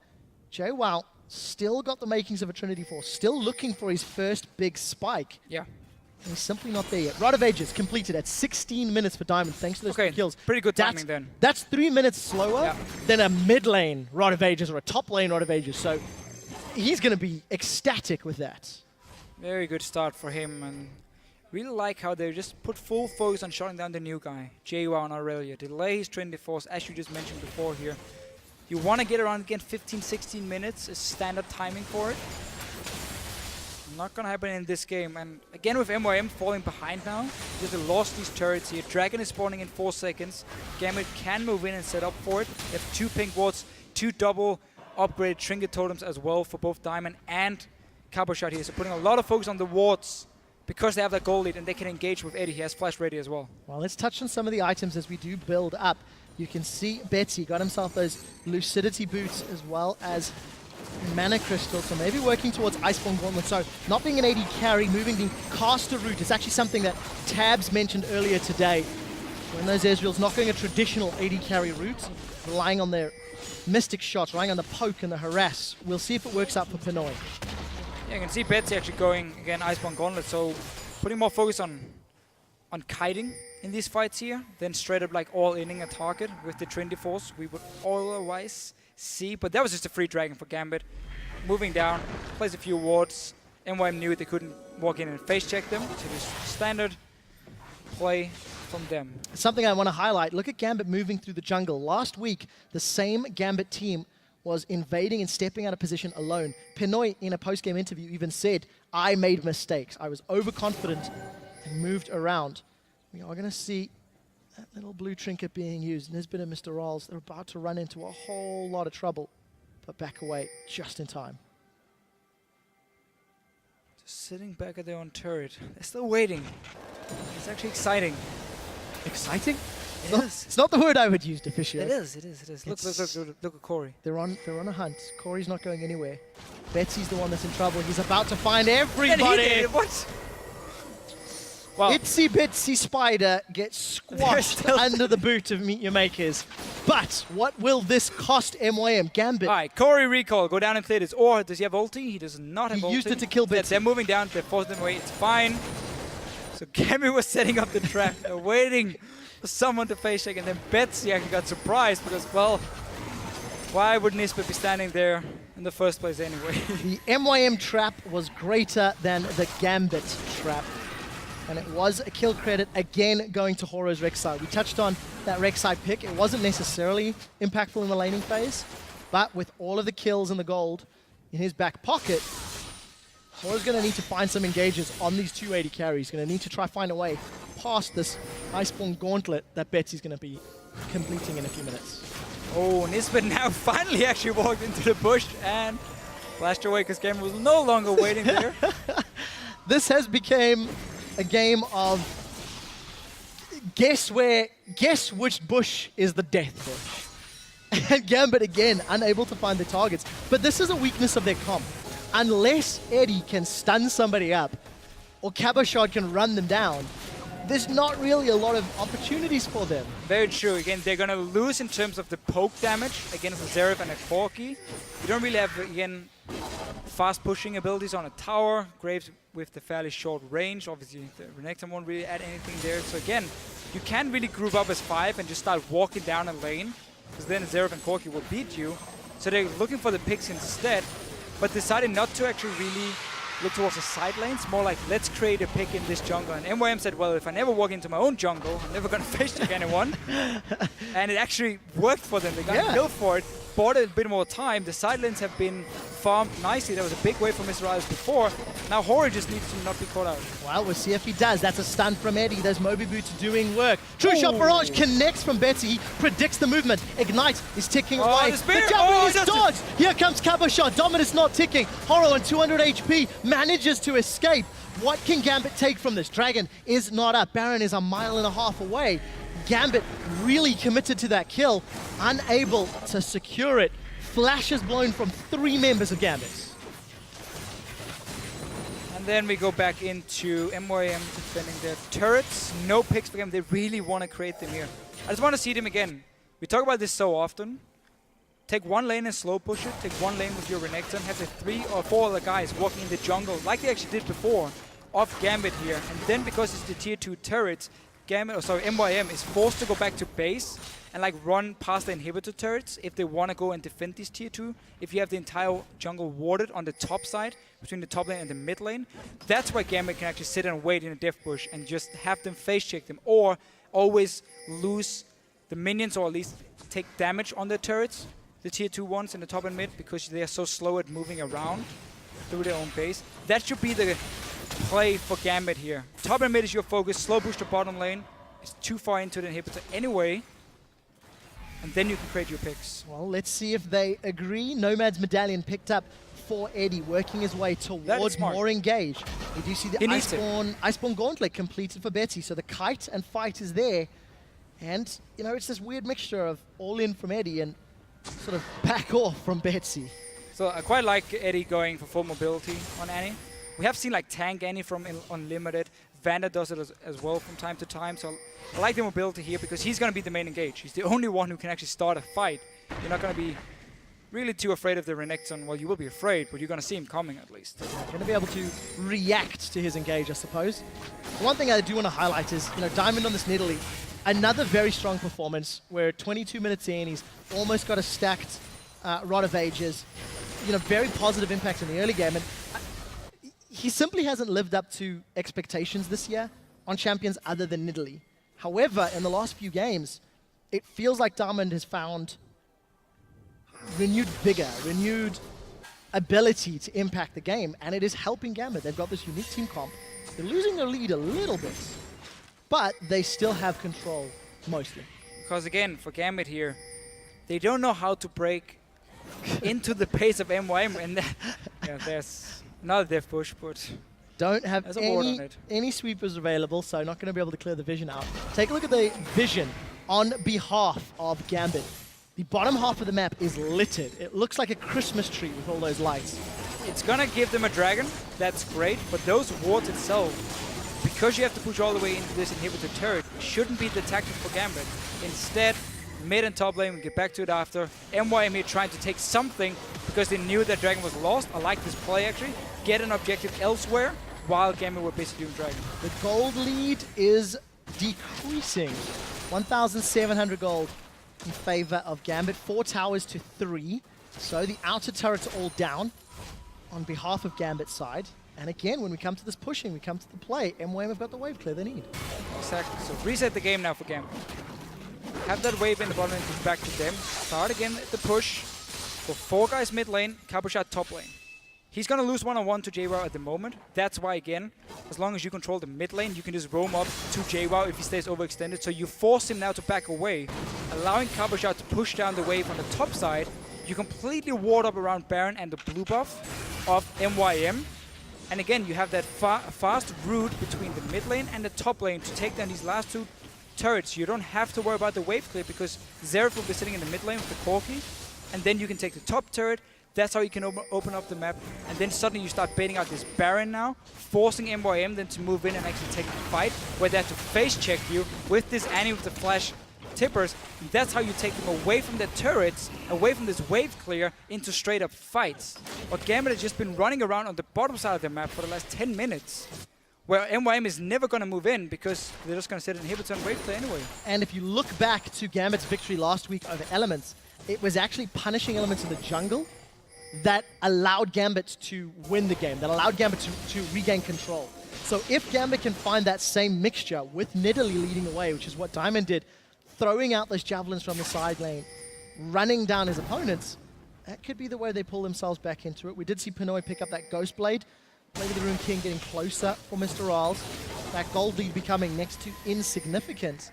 JWoww still got the makings of a Trinity Force, still looking for his first big spike. Yeah. And he's simply not there yet. Rod of Ages completed at 16 minutes for Diamond, thanks to those 2 kills. Pretty good timing then. That's 3 minutes slower than a mid lane Rod of Ages or a top lane Rod of Ages. So he's going to be ecstatic with that. Very good start for him, and really like how they just put full focus on shutting down the new guy, JWoww and Aurelia. Delay his Trinity Force, as you just mentioned before here. You want to get around again 15-16 minutes is standard timing for it. Not going to happen in this game. And again with MYM falling behind now, because they lost these turrets here. Dragon is spawning in 4 seconds. Gambit can move in and set up for it. They have 2 pink wards, 2 double upgraded trinket totems as well for both Diamond and Cabochon here. So putting a lot of focus on the wards, because they have that goal lead and they can engage with Eddie. He has flash ready as well. Well, let's touch on some of the items as we do build up. You can see Betsy got himself those Lucidity boots as well as Mana Crystal, so maybe working towards Iceborne Gauntlet. So not being an AD carry, moving the caster route is actually something that Tabs mentioned earlier today. When those Ezreal's not going a traditional AD carry route, relying on their Mystic shots, relying on the poke and the harass. We'll see if it works out for Pinoy. Yeah, you can see Betsy actually going, again, Iceborne Gauntlet, so putting more focus on kiting in these fights here, then straight up like all-inning a target with the Trinity Force we would otherwise see. But that was just a free dragon for Gambit. Moving down, plays a few wards. MYM knew they couldn't walk in and face check them, so just standard play from them. Something I want to highlight, look at Gambit moving through the jungle. Last week, the same Gambit team was invading and stepping out of position alone. Pinoy, in a post-game interview, even said, I made mistakes. I was overconfident and moved around. We are going to see that little blue trinket being used. Nisbet and Mr. Rolls, they're about to run into a whole lot of trouble, but back away just in time. Just sitting back at their own turret. They're still waiting. It's actually exciting. Exciting? It is. It's not the word I would use, Deficio. It is. Look at Corey. They're on a hunt. Corey's not going anywhere. Betsy's the one that's in trouble. He's about to find everybody. And he did. What? Wow. Itsy Bitsy Spider gets squashed under the boot of MeetYourMakers. But what will this cost MYM? Gambit. All right, Corey recall. Go down and play this. Or does he have ulti? He does not have ulti. He used it to kill Bitsy. They're moving down. They're forcing them away. It's fine. So Gambit was setting up the trap. They're waiting for someone to face check. And then Betsy actually got surprised because, well, why would Nisbet be standing there in the first place anyway? The MYM trap was greater than the Gambit trap. And it was a kill credit, again, going to Horo's Rek'Sai. We touched on that Rek'Sai pick. It wasn't necessarily impactful in the laning phase, but with all of the kills and the gold in his back pocket, Horo's going to need to find some engages on these 280 carries. He's going to need to try find a way past this Iceborne Gauntlet that Betsy's going to be completing in a few minutes. Oh, Nisbet now finally actually walked into the bush and flashed away because Gambit was no longer waiting there. This has become a game of guess which bush is the death bush. And Gambit, again, unable to find the targets. But this is a weakness of their comp. Unless Eddie can stun somebody up or Cabochard can run them down, there's not really a lot of opportunities for them. Very true. Again, they're going to lose in terms of the poke damage against a Zeref and a Corki. You don't really have, again, fast pushing abilities on a tower. Graves with the fairly short range. Obviously, the Renekton won't really add anything there. So again, you can really group up as 5 and just start walking down a lane, because then Zeref and Corki will beat you. So they're looking for the picks instead, but decided not to actually really look towards the side lanes. More like, let's create a pick in this jungle. And MYM said, well, if I never walk into my own jungle, I'm never going to face check anyone. And it actually worked for them. They got killed for it. Bought a bit more time. The side lanes have been farmed nicely. There was a big wave from Mr. Riles before. Now Hori just needs to not be caught out. Well, we'll see if he does. That's a stun from Eddie. Those Moby Boots doing work. True Shot Barrage connects from Betsy. He predicts the movement. Ignite is ticking away. The W is dodged. Here comes Cabochard. Dominus not ticking. Horo on 200 HP manages to escape. What can Gambit take from this? Dragon is not up. Baron is 1.5 miles away. Gambit really committed to that kill, unable to secure it. Flashes blown from 3 members of Gambit. And then we go back into MYM defending their turrets. No picks for them. They really want to create them here. I just want to see them again. We talk about this so often. Take one lane and slow push it. Take one lane with your Renekton. Have the 3 or 4 other guys walking in the jungle, like they actually did before, off Gambit here. And then because it's the tier 2 turrets, MYM is forced to go back to base and like run past the inhibitor turrets if they want to go and defend these tier 2. If you have the entire jungle warded on the top side, between the top lane and the mid lane, that's why Gambit can actually sit and wait in a death bush and just have them face check them, or always lose the minions, or at least take damage on the turrets, the tier 2 ones in the top and mid, because they are so slow at moving around through their own base. That should be the play for Gambit here. Top and mid is your focus. Slow push the bottom lane. It's too far into the inhibitor anyway. And then you can create your picks. Well, let's see if they agree. Nomad's Medallion picked up for Eddie, working his way towards more engage. We do see the Iceborne Gauntlet completed for Betsy. So the kite and fight is there. And, you know, it's this weird mixture of all in from Eddie and sort of back off from Betsy. So I quite like Eddie going for full mobility on Annie. We have seen like tank Annie from Unlimited. Vander does it as well from time to time. So I like the mobility here because he's going to be the main engage. He's the only one who can actually start a fight. You're not going to be really too afraid of the Renekton. Well, you will be afraid, but you're going to see him coming at least. Going to be able to react to his engage, I suppose. One thing I do want to highlight is, you know, Diamond on this Nidalee, another very strong performance where 22 minutes in, he's almost got a stacked Rod of Ages. You know, very positive impact in the early game. And he simply hasn't lived up to expectations this year. on champions other than Nidalee. However, in the last few games, it feels like Diamond has found renewed vigor, renewed ability to impact the game, and it is helping Gambit. They've got this unique team comp. They're losing their lead a little bit, but they still have control, mostly. Because again, for Gambit here, they don't know how to break into the pace of MYM, and yeah, there's another death push, but Don't have there's a ward on it. any sweepers available, so not going to be able to clear the vision out. Take a look at the vision on behalf of Gambit. The bottom half of the map is littered. It looks like a Christmas tree with all those lights. It's gonna give them a dragon, that's great, but those wards itself, because you have to push all the way into this inhibitor turret, shouldn't be the tactic for Gambit. Instead, mid and top lane, we get back to it after. MYM here trying to take something because they knew that dragon was lost. I like this play actually. Get an objective elsewhere while Gambit were basically doing dragon. The gold lead is decreasing. 1,700 gold in favor of Gambit. 4 towers to 3. So the outer turrets are all down on behalf of Gambit's side. And again, when we come to this pushing, we come to the play. MYM have got the wave clear they need. Exactly. So reset the game now for Gambit. Have that wave in the bottom lane, push back to them. Start again at the push. For 4 guys mid lane, Capuchat top lane. He's gonna lose one-on-one to JWoww at the moment. That's why, again, as long as you control the mid lane, you can just roam up to JWoww if he stays overextended. So you force him now to back away, allowing Capuchat to push down the wave on the top side. You completely ward up around Baron and the blue buff of MYM. And again, you have that fast route between the mid lane and the top lane to take down these last 2 turrets. You don't have to worry about the wave clear because Xerath will be sitting in the mid lane with the Corki. And then you can take the top turret. That's how you can open up the map. And then suddenly you start baiting out this Baron now, forcing MYM then to move in and actually take the fight, where they have to face check you with this Annie with the flash tippers. That's how you take them away from their turrets, away from this wave clear, into straight up fights. But Gambit has just been running around on the bottom side of the map for the last 10 minutes, where MYM is never going to move in because they're just going to set an inhibitor on wave clear anyway. And if you look back to Gambit's victory last week over Elements, it was actually punishing Elements in the jungle that allowed Gambit to win the game, that allowed Gambit to regain control. So if Gambit can find that same mixture with Nidalee leading the way, which is what Diamond did, throwing out those javelins from the side lane, running down his opponents, that could be the way they pull themselves back into it. We did see Pinoy pick up that Ghost Blade. Blade of the Rune King getting closer for Mr. Riles. That gold lead becoming next to insignificant.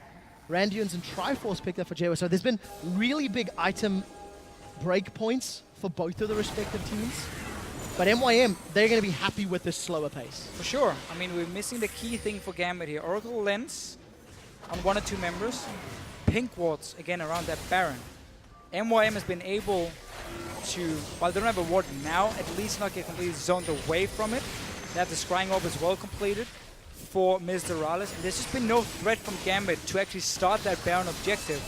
Randuin's and Triforce picked up for JWoww. So there's been really big item breakpoints for both of the respective teams. But MYM, they're going to be happy with this slower pace. For sure. I mean, we're missing the key thing for Gambit here. Oracle Lens on 1 or 2 members. Pink wards, again, around that Baron. MYM has been able to, while they don't have a ward now, at least not get completely zoned away from it. They have the Scrying Orb as well completed for Mr. Rales. And there's just been no threat from Gambit to actually start that Baron objective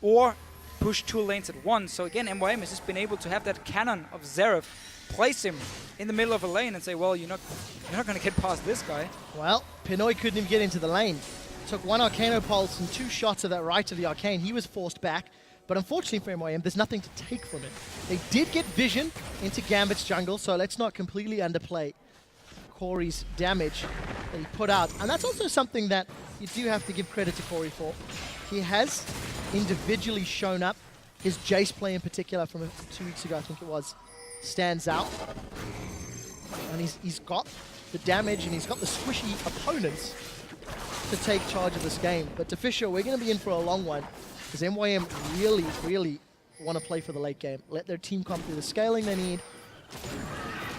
or push 2 lanes at once. So again, MYM has just been able to have that cannon of Xerath, place him in the middle of a lane and say, well, you're not going to get past this guy. Well, Pinoy couldn't even get into the lane. Took 1 Arcano Pulse and 2 shots of that right of the Arcane. He was forced back. But unfortunately for MYM, there's nothing to take from it. They did get vision into Gambit's jungle, so let's not completely underplay Corey's damage that he put out. And that's also something that you do have to give credit to Corey for. He has individually shown up. His Jace play in particular from 2 weeks ago, I think it was, stands out. And he's got the damage and he's got the squishy opponents to take charge of this game. But to Fisher, we're going to be in for a long one because MYM really, really want to play for the late game. Let their team come through the scaling they need.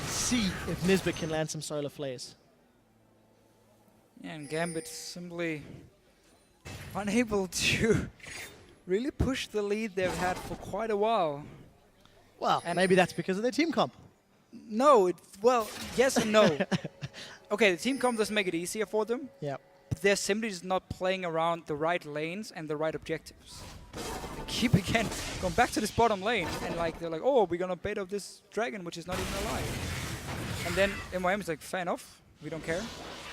See if Nisbet can land some solar flares. Yeah, and Gambit simply unable to really push the lead they've had for quite a while. Well, And maybe that's because of their team comp. No, well, yes and no. Okay, the team comp doesn't make it easier for them. Yeah. But they're simply just not playing around the right lanes and the right objectives. They keep again going back to this bottom lane and they're like, oh, we're gonna bait up this dragon which is not even alive. And then MYM is like, fair enough, we don't care,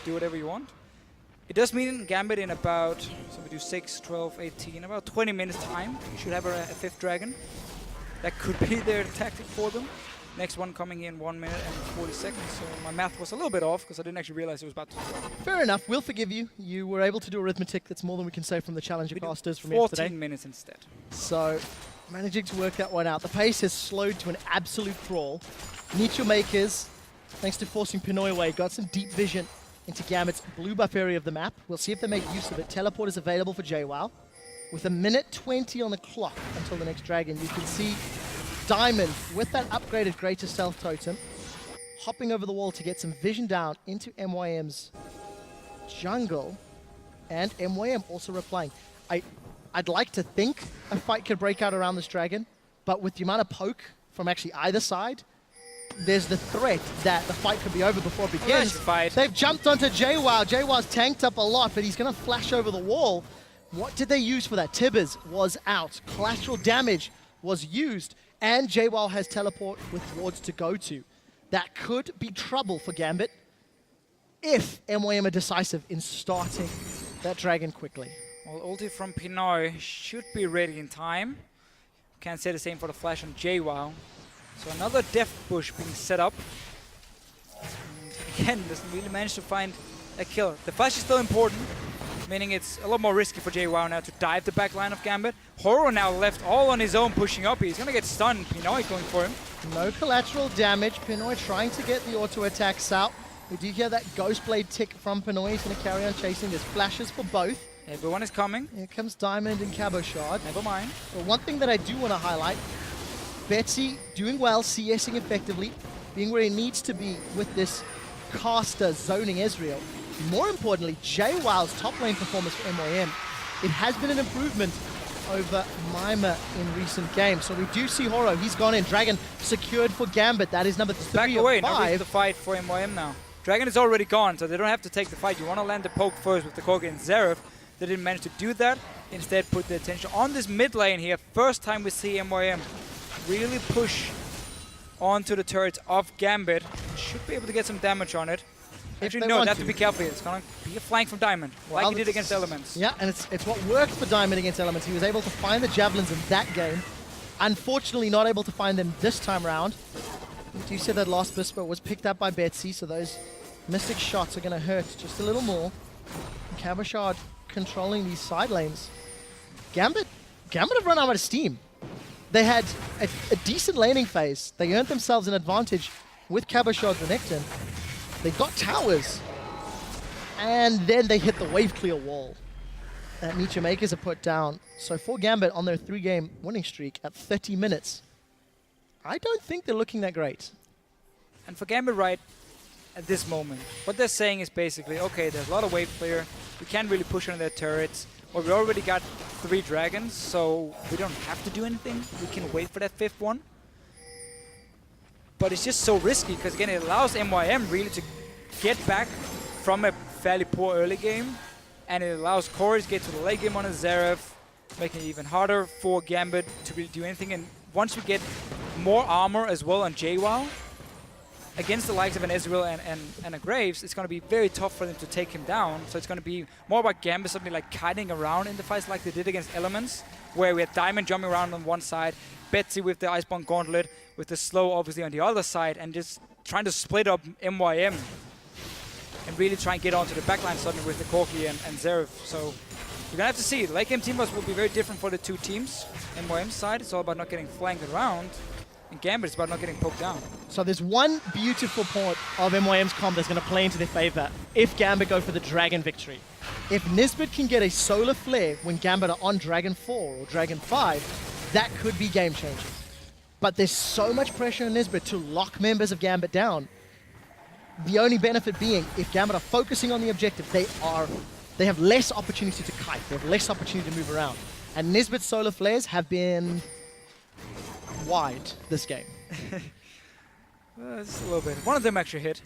do whatever you want. It does mean Gambit in about, so we do 6, 12, 18, about 20 minutes time, you should have a 5th dragon. That could be their tactic for them. Next one coming in 1 minute and 40 seconds. So my math was a little bit off because I didn't actually realize it was about to start. Fair enough. We'll forgive you. You were able to do arithmetic. That's more than we can say from the Challenger We do casters from 14 yesterday. minutes instead. So, managing to work that one out. The pace has slowed to an absolute crawl. MeetYourMakers, thanks to forcing Pinoy away, got some deep vision into Gambit's blue buff area of the map. We'll see if they make use of it. Teleport is available for JWoww. With a minute 20 on the clock until the next dragon, you can see Diamond with that upgraded Greater Stealth Totem hopping over the wall to get some vision down into MYM's jungle. And MYM also replying. I'd like to think a fight could break out around this dragon, but with the amount of poke from actually either side, there's the threat that the fight could be over before it begins. Fight. They've jumped onto JWoww. JWoww's tanked up a lot, but he's going to flash over the wall. What did they use for that? Tibbers was out. Collateral damage was used, and JWoww has teleport with wards to go to. That could be trouble for Gambit if MYM are decisive in starting that dragon quickly. Well, ulti from Pinoy should be ready in time. Can't say the same for the flash on JWoww. So another death bush being set up. And again, doesn't really manage to find a kill. The flash is still important, meaning it's a lot more risky for JWoww now to dive the back line of Gambit. Horo now left all on his own, pushing up. He's going to get stunned. Pinoy going for him. No collateral damage. Pinoy trying to get the auto attacks out. We do hear that Ghost Blade tick from Pinoy. He's going to carry on chasing. There's flashes for both. Everyone is coming. Here comes Diamond and Cabochard. Never mind. But one thing that I do want to highlight, Betsy doing well, CSing effectively, being where he needs to be with this caster zoning Ezreal. More importantly, JWoww's top lane performance for MYM, it has been an improvement over Mima in recent games. So we do see Horo, he's gone in. Dragon secured for Gambit. That is number 3 Back of away. Now 5. the fight for MYM now. Dragon is already gone, so they don't have to take the fight. You want to land the poke first with the Corki and Zeref. They didn't manage to do that. Instead, put the attention on this mid lane here. First time we see MYM really push onto the turrets of Gambit. Should be able to get some damage on it. Actually, no, they have to be careful. It's going to be a flank from Diamond, like he did against Elements. Yeah, and it's what worked for Diamond against Elements. He was able to find the javelins in that game. Unfortunately, not able to find them this time around. You said that last Bispo was picked up by Betsy, so those Mystic shots are going to hurt just a little more. Cabochard controlling these side lanes. Gambit have run out of steam. They had a decent laning phase. They earned themselves an advantage with Cabochard Renekton. They got towers, and then they hit the wave clear wall that MeetYourMakers have put down. So for Gambit on their 3-game winning streak at 30 minutes, I don't think they're looking that great. And for Gambit right at this moment, what they're saying is basically, okay, there's a lot of wave clear. We can't really push on their turrets. Or we already got 3 dragons, so we don't have to do anything. We can wait for that 5th one. But it's just so risky, because again, it allows MYM really to get back from a fairly poor early game. And it allows Corey to get to the late game on a Zeref, making it even harder for Gambit to really do anything. And once we get more armor as well on JWoww, against the likes of an Ezreal and a Graves, it's going to be very tough for them to take him down. So it's going to be more about Gambit suddenly like kiting around in the fights like they did against Elements, where we had Diamond jumping around on one side, Betsy with the Iceborne Gauntlet, with the slow obviously on the other side, and just trying to split up MYM and really try and get onto the backline suddenly with the Corki and Zeref. So you're going to have to see. The late game team will be very different for the two teams. MYM's side, it's all about not getting flanked around. And Gambit is about not getting poked down. So there's one beautiful part of MYM's comp that's going to play into their favor if Gambit go for the Dragon victory. If Nisbet can get a solar flare when Gambit are on Dragon 4 or Dragon 5, that could be game changing. But there's so much pressure on Nisbet to lock members of Gambit down. The only benefit being, if Gambit are focusing on the objective, they have less opportunity to kite. They have less opportunity to move around. And Nisbet's solar flares have been wide this game. Just a little bit. One of them actually hit,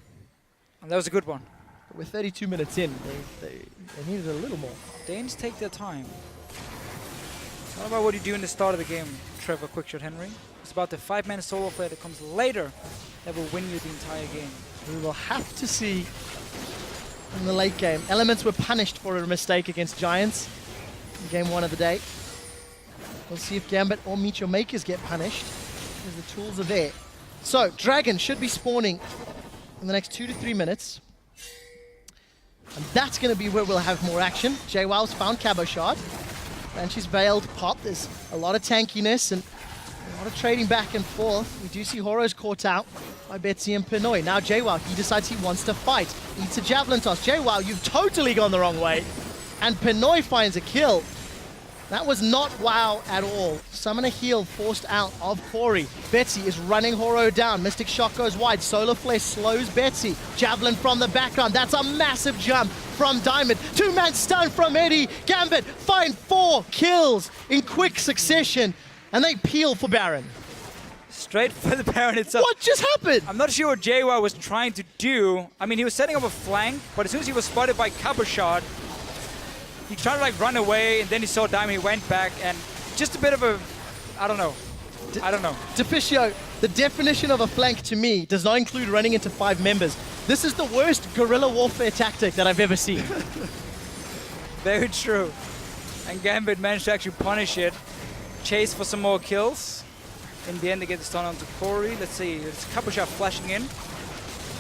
and that was a good one. But we're 32 minutes in. They needed a little more. Danes take their time. It's not about what you do in the start of the game, Trevor Quickshot Henry. It's about the 5-man solo flare that comes later that will win you the entire game. We will have to see in the late game. Elements were punished for a mistake against Giants in game 1 of the day. We'll see if Gambit or MeetYourMakers get punished, because the tools are there. So, Dragon should be spawning in the next 2 to 3 minutes. And that's going to be where we'll have more action. JWoww's found Cabo Shard. And she's bailed pop. There's a lot of tankiness and a lot of trading back and forth. We do see Horo's caught out by Betsy and Pinoy. Now JWoww, he decides he wants to fight. Eats a javelin toss. JWoww, you've totally gone the wrong way. And Pinoy finds a kill. That was not WoW at all. Summon a heal forced out of Corey. Betsy is running Horo down. Mystic Shock goes wide. Solar Flare slows Betsy. Javelin from the background. That's a massive jump from Diamond. Two-man stun from Eddie. Gambit find 4 kills in quick succession. And they peel for Baron. Straight for the Baron itself. What just happened? I'm not sure what JWoww was trying to do. I mean, he was setting up a flank, but as soon as he was spotted by Cabo Shard, he tried to like run away, and then he saw Diamond, he went back, and just a bit of a, I don't know. Deficio, the definition of a flank to me does not include running into 5 members. This is the worst guerrilla warfare tactic that I've ever seen. Very true. And Gambit managed to actually punish it. Chase for some more kills. In the end, they get the stun onto Corey. Let's see, it's Cabo Shard flashing in.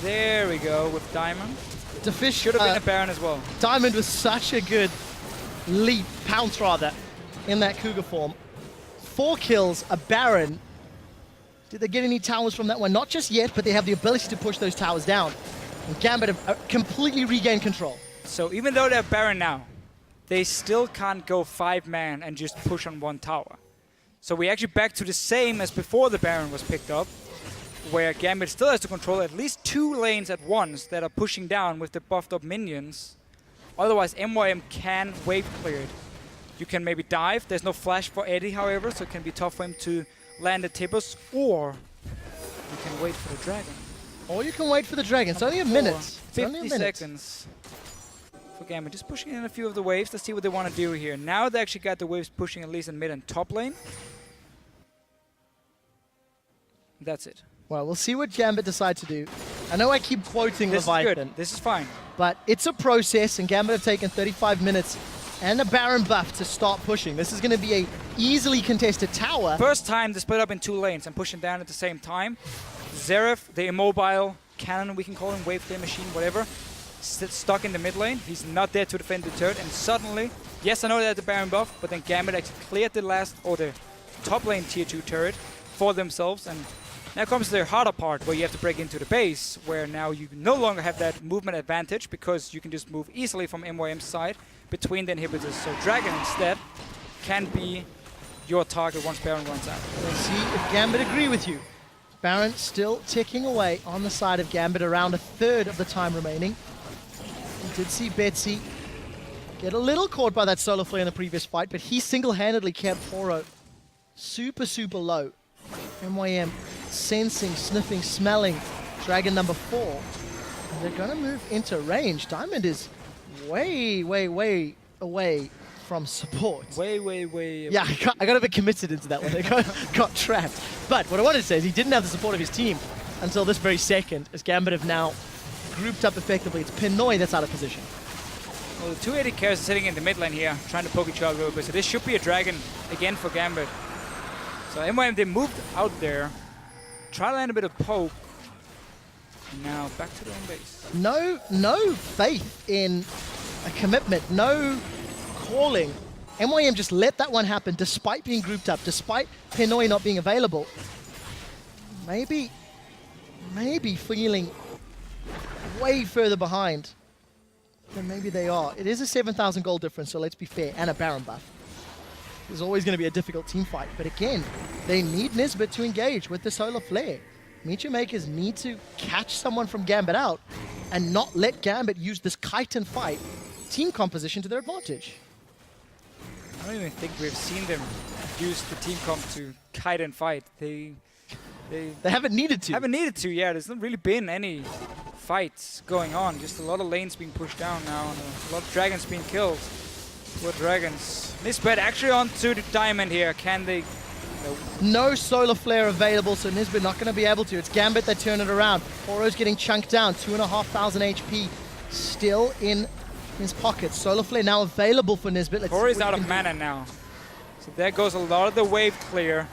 There we go with Diamond. Deficio Should have been a Baron as well. Diamond was such a good leap, pounce rather, in that Cougar form. 4 kills, a Baron. Did they get any towers from that one? Not just yet, but they have the ability to push those towers down. And Gambit have completely regained control. So even though they're Baron now, they still can't go 5-man and just push on 1 tower. So we're actually back to the same as before the Baron was picked up, where Gambit still has to control at least 2 lanes at once that are pushing down with the buffed up minions. Otherwise, MYM can wave clear it. You can maybe dive. There's no flash for Eddie, however, so it can be tough for him to land the Tibbers, or you can wait for the Dragon. Or you can wait for the Dragon. It's only a minute. It's 50 only a minute. seconds for Gambit. Just pushing in a few of the waves. Let's see what they want to do here. Now they actually got the waves pushing at least in mid and top lane. That's it. Well, we'll see what Gambit decide to do. I know I keep quoting This is Leviathan. good. This is fine. But it's a process, and Gambit have taken 35 minutes and a Baron buff to start pushing. This is going to be a easily contested tower. First time they split up in 2 lanes and pushing down at the same time. Zeref, the immobile cannon, we can call him, wave flare machine, whatever, stuck in the mid lane. He's not there to defend the turret, and suddenly, yes, I know they had the Baron buff, but then Gambit actually cleared the last, or the top lane tier 2 turret for themselves, and now comes the harder part where you have to break into the base, where now you no longer have that movement advantage because you can just move easily from MYM's side between the inhibitors. So Dragon instead can be your target once Baron runs out. We'll see if Gambit agree with you. Baron still ticking away on the side of Gambit, around 1/3 of the time remaining. We did see Betsy get a little caught by that solar flare in the previous fight, but he single-handedly kept Horo super, super low. MYM sensing, sniffing, smelling Dragon number 4. And they're going to move into range. Diamond is way, way, way away from support. Way, way, way. Yeah, I got a bit committed into that one. I got trapped. But what I wanted to say is he didn't have the support of his team until this very second, as Gambit have now grouped up effectively. It's Pinoy that's out of position. Well, the 2 AD carries are sitting in the mid lane here, trying to poke each other a little bit. So this should be a Dragon again for Gambit. So MYM, they moved out there, try to land a bit of poke. And now back to their own base. No faith in a commitment, no calling. MYM just let that one happen despite being grouped up, despite Pinoy not being available. Maybe feeling way further behind than maybe they are. It is a 7,000 gold difference, so let's be fair, and a Baron buff. There's always going to be a difficult team fight, but again, they need Nisbet to engage with the solar flare. MeetYourMakers need to catch someone from Gambit out and not let Gambit use this kite and fight team composition to their advantage. I don't even think we've seen them use the team comp to kite and fight. They haven't needed to. Haven't needed to, yeah. There's not really been any fights going on. Just a lot of lanes being pushed down now, and a lot of dragons being killed. Poor dragons. Nisbet actually onto the diamond here. Can they? Nope. No solar flare available, so Nisbet not going to be able to. It's Gambit that turn it around. Horo's getting chunked down. 2,500 HP still in his pocket. Solar flare now available for Nisbet. Horo's out of mana now. So there goes a lot of the wave clear.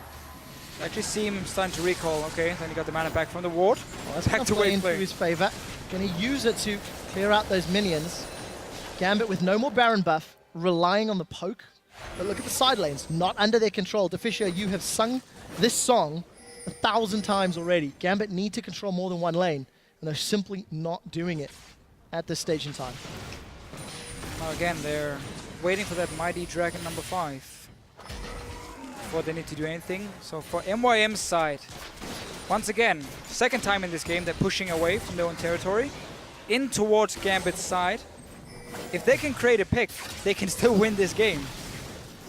Actually see him starting to recall. Okay, then he got the mana back from the ward. Well, that's Back going to to play wave into play. his favor. Going to use it to clear out those minions. Gambit with no more Baron buff, relying on the poke. But look at the side lanes, not under their control. Deficio, you have sung this song 1,000 times already. Gambit need to control more than one lane, and they're simply not doing it at this stage in time. Now again, they're waiting for that mighty dragon number 5 before they need to do anything. So for MYM's side, once again, second time in this game, they're pushing away from their own territory in towards Gambit's side. If they can create a pick, they can still win this game,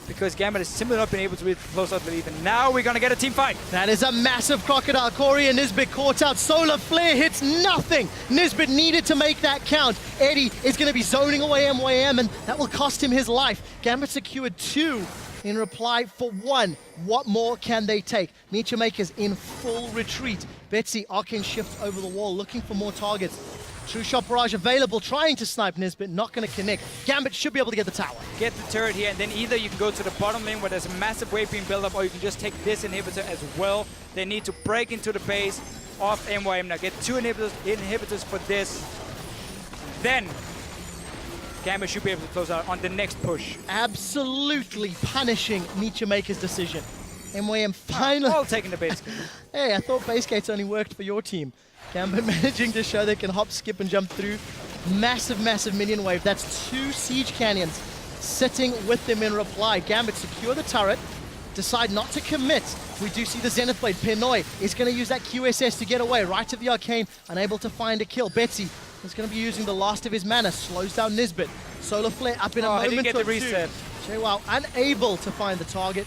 because Gambit has simply not been able to really close out the lead. And now we're going to get a team fight. That is a massive crocodile. Corey and Nisbet caught out. Solar Flare hits nothing. Nisbet needed to make that count. Eddie is going to be zoning away MYM, and that will cost him his life. Gambit secured 2 in reply for 1. What more can they take? MeetYourMakers in full retreat. Betsy, Arcane Shift over the wall, looking for more targets. True Shot Barrage available, trying to snipe Nisbet, not going to connect. Gambit should be able to get the tower. Get the turret here, and then either you can go to the bottom lane where there's a massive wave being built up, or you can just take this inhibitor as well. They need to break into the base of MYM. Now get 2 inhibitors for this. Then Gambit should be able to close out on the next push. Absolutely punishing MeetYourMakers' decision. MYM finally... All taking the base. Hey, I thought base gates only worked for your team. Gambit managing to show they can hop, skip, and jump through. Massive, massive minion wave. That's 2 siege canyons sitting with them in reply. Gambit secure the turret, decide not to commit. We do see the Zenith Blade. Pinoy is going to use that QSS to get away. Right to the Arcane, unable to find a kill. Betsy is going to be using the last of his mana, slows down Nisbet. Solar Flare up in a moment. He didn't get the or two. reset. JWoww unable to find the target.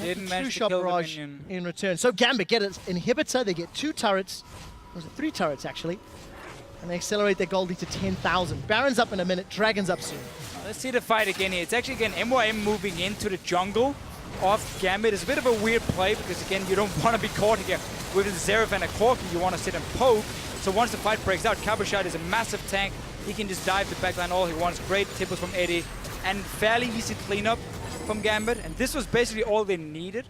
Didn't True manage to Shot kill the Barrage minion. in return. So Gambit get an inhibitor, they get 2 turrets. Was it 3 turrets actually? And they accelerate their Goldie to 10,000. Baron's up in a minute, Dragon's up soon. Let's see the fight again here. It's actually, again, MYM moving into the jungle of Gambit. It's a bit of a weird play because, again, you don't want to be caught here with a Zeref and a Corki. You want to sit and poke. So once the fight breaks out, Cabochard is a massive tank. He can just dive the backline all he wants. Great tipples from Eddie. And fairly easy cleanup from Gambit. And this was basically all they needed.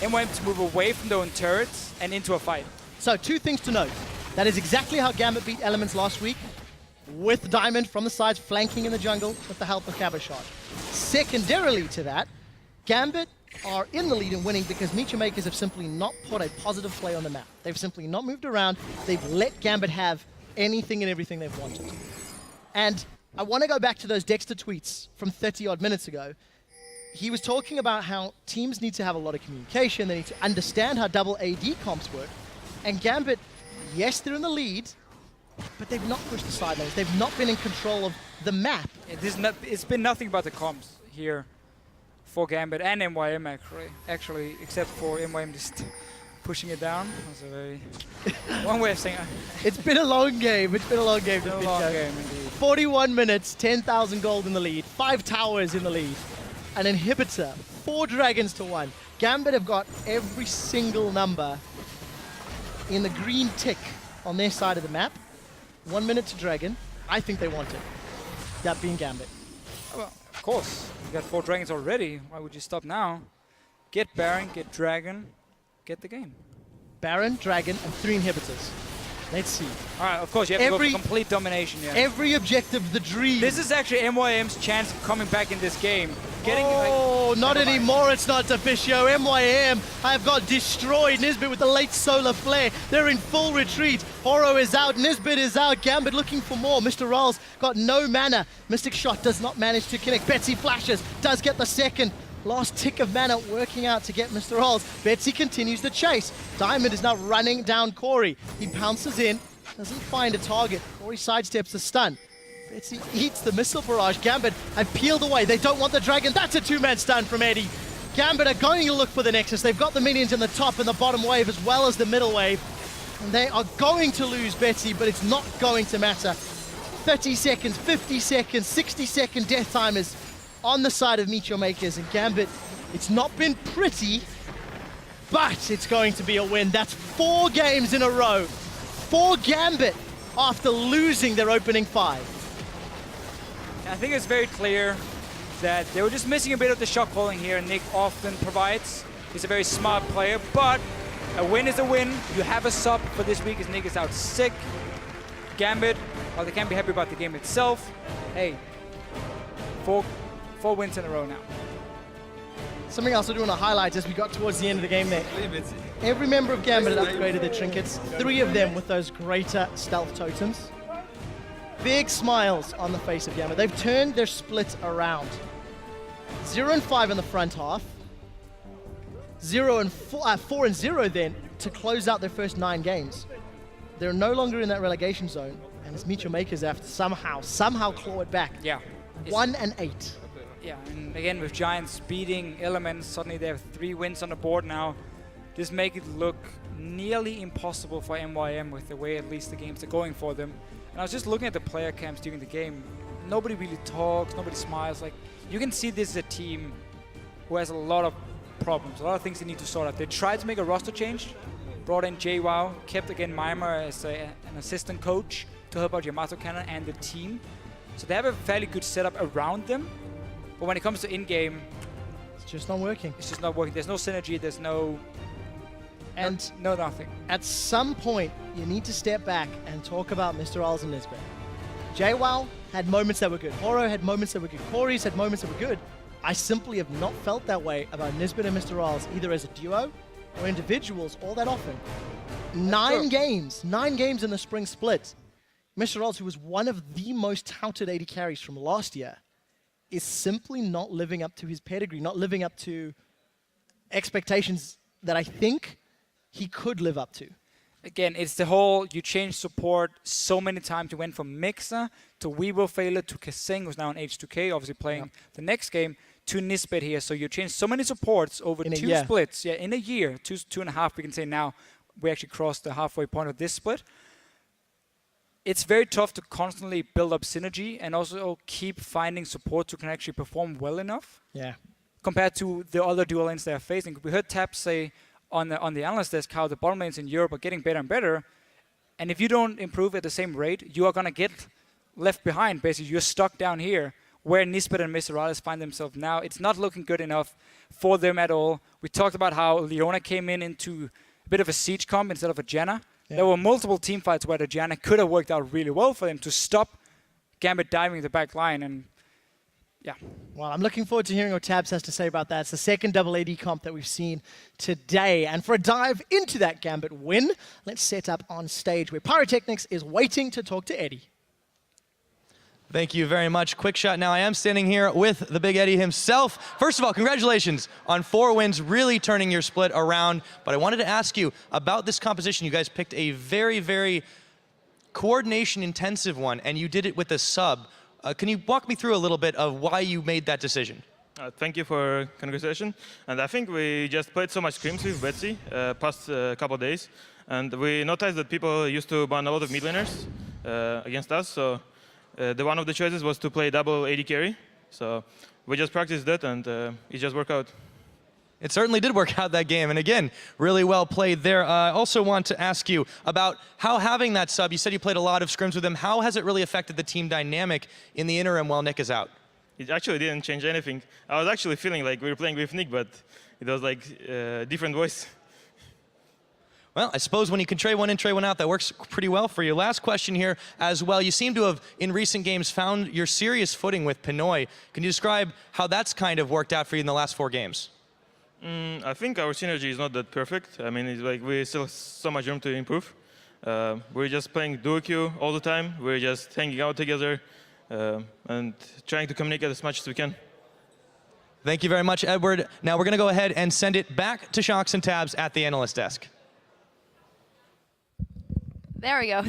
MYM to move away from their own turrets and into a fight. So 2 things to note. That is exactly how Gambit beat Elements last week, with Diamond from the sides flanking in the jungle with the help of Cabochard. Secondarily to that, Gambit are in the lead and winning because MeetYourMakers have simply not put a positive play on the map. They've simply not moved around. They've let Gambit have anything and everything they've wanted. And I want to go back to those Dexter tweets from 30-odd minutes ago. He was talking about how teams need to have a lot of communication. They need to understand how double AD comps work. And Gambit, yes, they're in the lead, but they've not pushed the side lanes. They've not been in control of the map. It's been nothing but the comps here for Gambit and MYM actually, except for MYM just pushing it down. That's a very one way of saying it. It's been a long game. It's been a long game. It's been a long game indeed. 41 minutes, 10,000 gold in the lead, 5 towers in the lead, an inhibitor, 4 dragons to 1. Gambit have got every single number in the green tick on their side of the map. 1 minute to dragon. I think they want it. That being Gambit. Well, of course. You got 4 dragons already. Why would you stop now? Get Baron, get Dragon, get the game. Baron, Dragon, and 3 inhibitors. Let's see. All right, of course, you have to go for complete domination here. Every objective, the dream. This is actually MYM's chance of coming back in this game. Not anymore. It's not Deficio. MYM have got destroyed. Nisbet with the late solar flare. They're in full retreat. Oro is out. Nisbet is out. Gambit looking for more. Mr. Rolls got no mana. Mystic Shot does not manage to connect. Betsy flashes. Does get the second. Last tick of mana working out to get Mr. Rolls. Betsy continues the chase. Diamond is now running down Corey. He pounces in. Doesn't find a target. Corey sidesteps the stun. Betsy eats the missile barrage. Gambit have peeled away. They don't want the dragon. That's a 2-man stun from Eddie. Gambit are going to look for the Nexus. They've got the minions in the top and the bottom wave as well as the middle wave. And they are going to lose Betsy, but it's not going to matter. 30 seconds, 50 seconds, 60-second death timers on the side of MeetYourMakers. And Gambit, it's not been pretty, but it's going to be a win. That's 4 games in a row for Gambit after losing their opening 5. I think it's very clear that they were just missing a bit of the shot calling here, and Nick often provides. He's a very smart player, but a win is a win. You have a sub for this week. His Nick is out sick. Gambit, while they can't be happy about the game itself, hey, four wins in a row now. Something else I do want to highlight as we got towards the end of the game there. Every member of Gambit had upgraded their trinkets, 3 of them with those greater stealth totems. Big smiles on the face of Gambit. They've turned their split around. 0-5 in the front half. 4-0 then to close out their first 9 games. They're no longer in that relegation zone, and it's MeetYourMakers have to somehow claw it back. Yeah. 1-8. Yeah, and again with Giants beating Elements, suddenly they have 3 wins on the board now. This makes it look nearly impossible for MYM with the way at least the games are going for them. And I was just looking at the player camps during the game. Nobody really talks, nobody smiles. Like, you can see this is a team who has a lot of problems, a lot of things they need to sort out. They tried to make a roster change, brought in JWoww, kept again Mimer as an assistant coach to help out Yamato Cannon and the team. So they have a fairly good setup around them. But when it comes to in-game, It's just not working. it's just not working. There's no synergy, there's no nothing. At some point, you need to step back and talk about Mr. Alls and Nisbet. JWoww had moments that were good. Horo had moments that were good. Corey's had moments that were good. I simply have not felt that way about Nisbet and Mr. Alls, either as a duo or individuals, all that often. 9 games in the spring split. Mr. Alls, who was one of the most touted AD carries from last year, is simply not living up to his pedigree, not living up to expectations that I think he could live up to. Again, it's the whole, you change support so many times. You went from Mixer to Weebo Failure to Kasing, who's now in H2K, obviously playing the next game, to Nisbet here. So you change so many supports over 2 splits. Yeah, in a year, 2.5, we can say now. We actually crossed the halfway point of this split. It's very tough to constantly build up synergy and also keep finding support who can actually perform well enough. Yeah. Compared to the other dual lanes they are facing. We heard Tab say on the analyst desk how the bottom lanes in Europe are getting better and better. And if you don't improve at the same rate, you are going to get left behind. Basically, you're stuck down here where Nisbet and Mr. Rales find themselves now. It's not looking good enough for them at all. We talked about how Leona came into a bit of a siege comp instead of a Janna. Yeah. There were multiple team fights where the Janna could have worked out really well for them to stop Gambit diving the back line. And yeah. Well, I'm looking forward to hearing what Tabs has to say about that. It's the second double AD comp that we've seen today. And for a dive into that Gambit win, let's set up on stage where Pyrotechnics is waiting to talk to Eddie. Thank you very much. Quick shot now. I am standing here with the Big Eddie himself. First of all, congratulations on 4 wins, really turning your split around. But I wanted to ask you about this composition. You guys picked a very, very coordination-intensive one, and you did it with a sub. Can you walk me through a little bit of why you made that decision? Thank you for congratulations. And I think we just played so much scrims with Betsy past couple of days. And we noticed that people used to ban a lot of mid laners against us. So one of the choices was to play double AD carry. So we just practiced that, and it just worked out. It certainly did work out that game, and again, really well played there. I also want to ask you about how having that sub, you said you played a lot of scrims with him, how has it really affected the team dynamic in the interim while Nick is out? It actually didn't change anything. I was actually feeling like we were playing with Nick, but it was like a different voice. Well, I suppose when you can trade one in, trade one out, that works pretty well for you. Last question here as well. You seem to have, in recent games, found your serious footing with Pinoy. Can you describe how that's kind of worked out for you in the last 4 games? I think our synergy is not that perfect. I mean, it's like we still have so much room to improve. We're just playing duo queue all the time. We're just hanging out together and trying to communicate as much as we can. Thank you very much, Edward. Now we're going to go ahead and send it back to Shocks and Tabs at the analyst desk. There we go.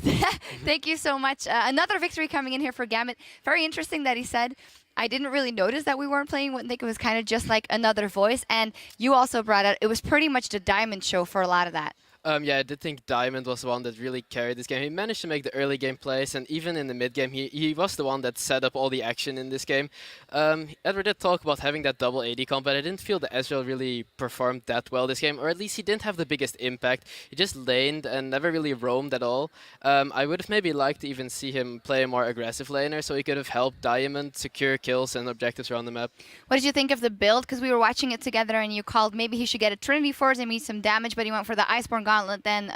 Thank you so much. Another victory coming in here for Gambit. Very interesting that he said, I didn't really notice that we weren't playing with Nick. It was kind of just like another voice. And you also brought out, it was pretty much the diamond show for a lot of that. Yeah, I did think Diamond was the one that really carried this game. He managed to make the early game plays, and even in the mid game, he was the one that set up all the action in this game. Edward did talk about having that double AD comp, but I didn't feel that Ezreal really performed that well this game, or at least he didn't have the biggest impact. He just laned and never really roamed at all. I would have maybe liked to even see him play a more aggressive laner, so he could have helped Diamond secure kills and objectives around the map. What did you think of the build? Because we were watching it together and you called maybe he should get a Trinity Force and meet some damage, but he went for the Iceborne Gauntlet, then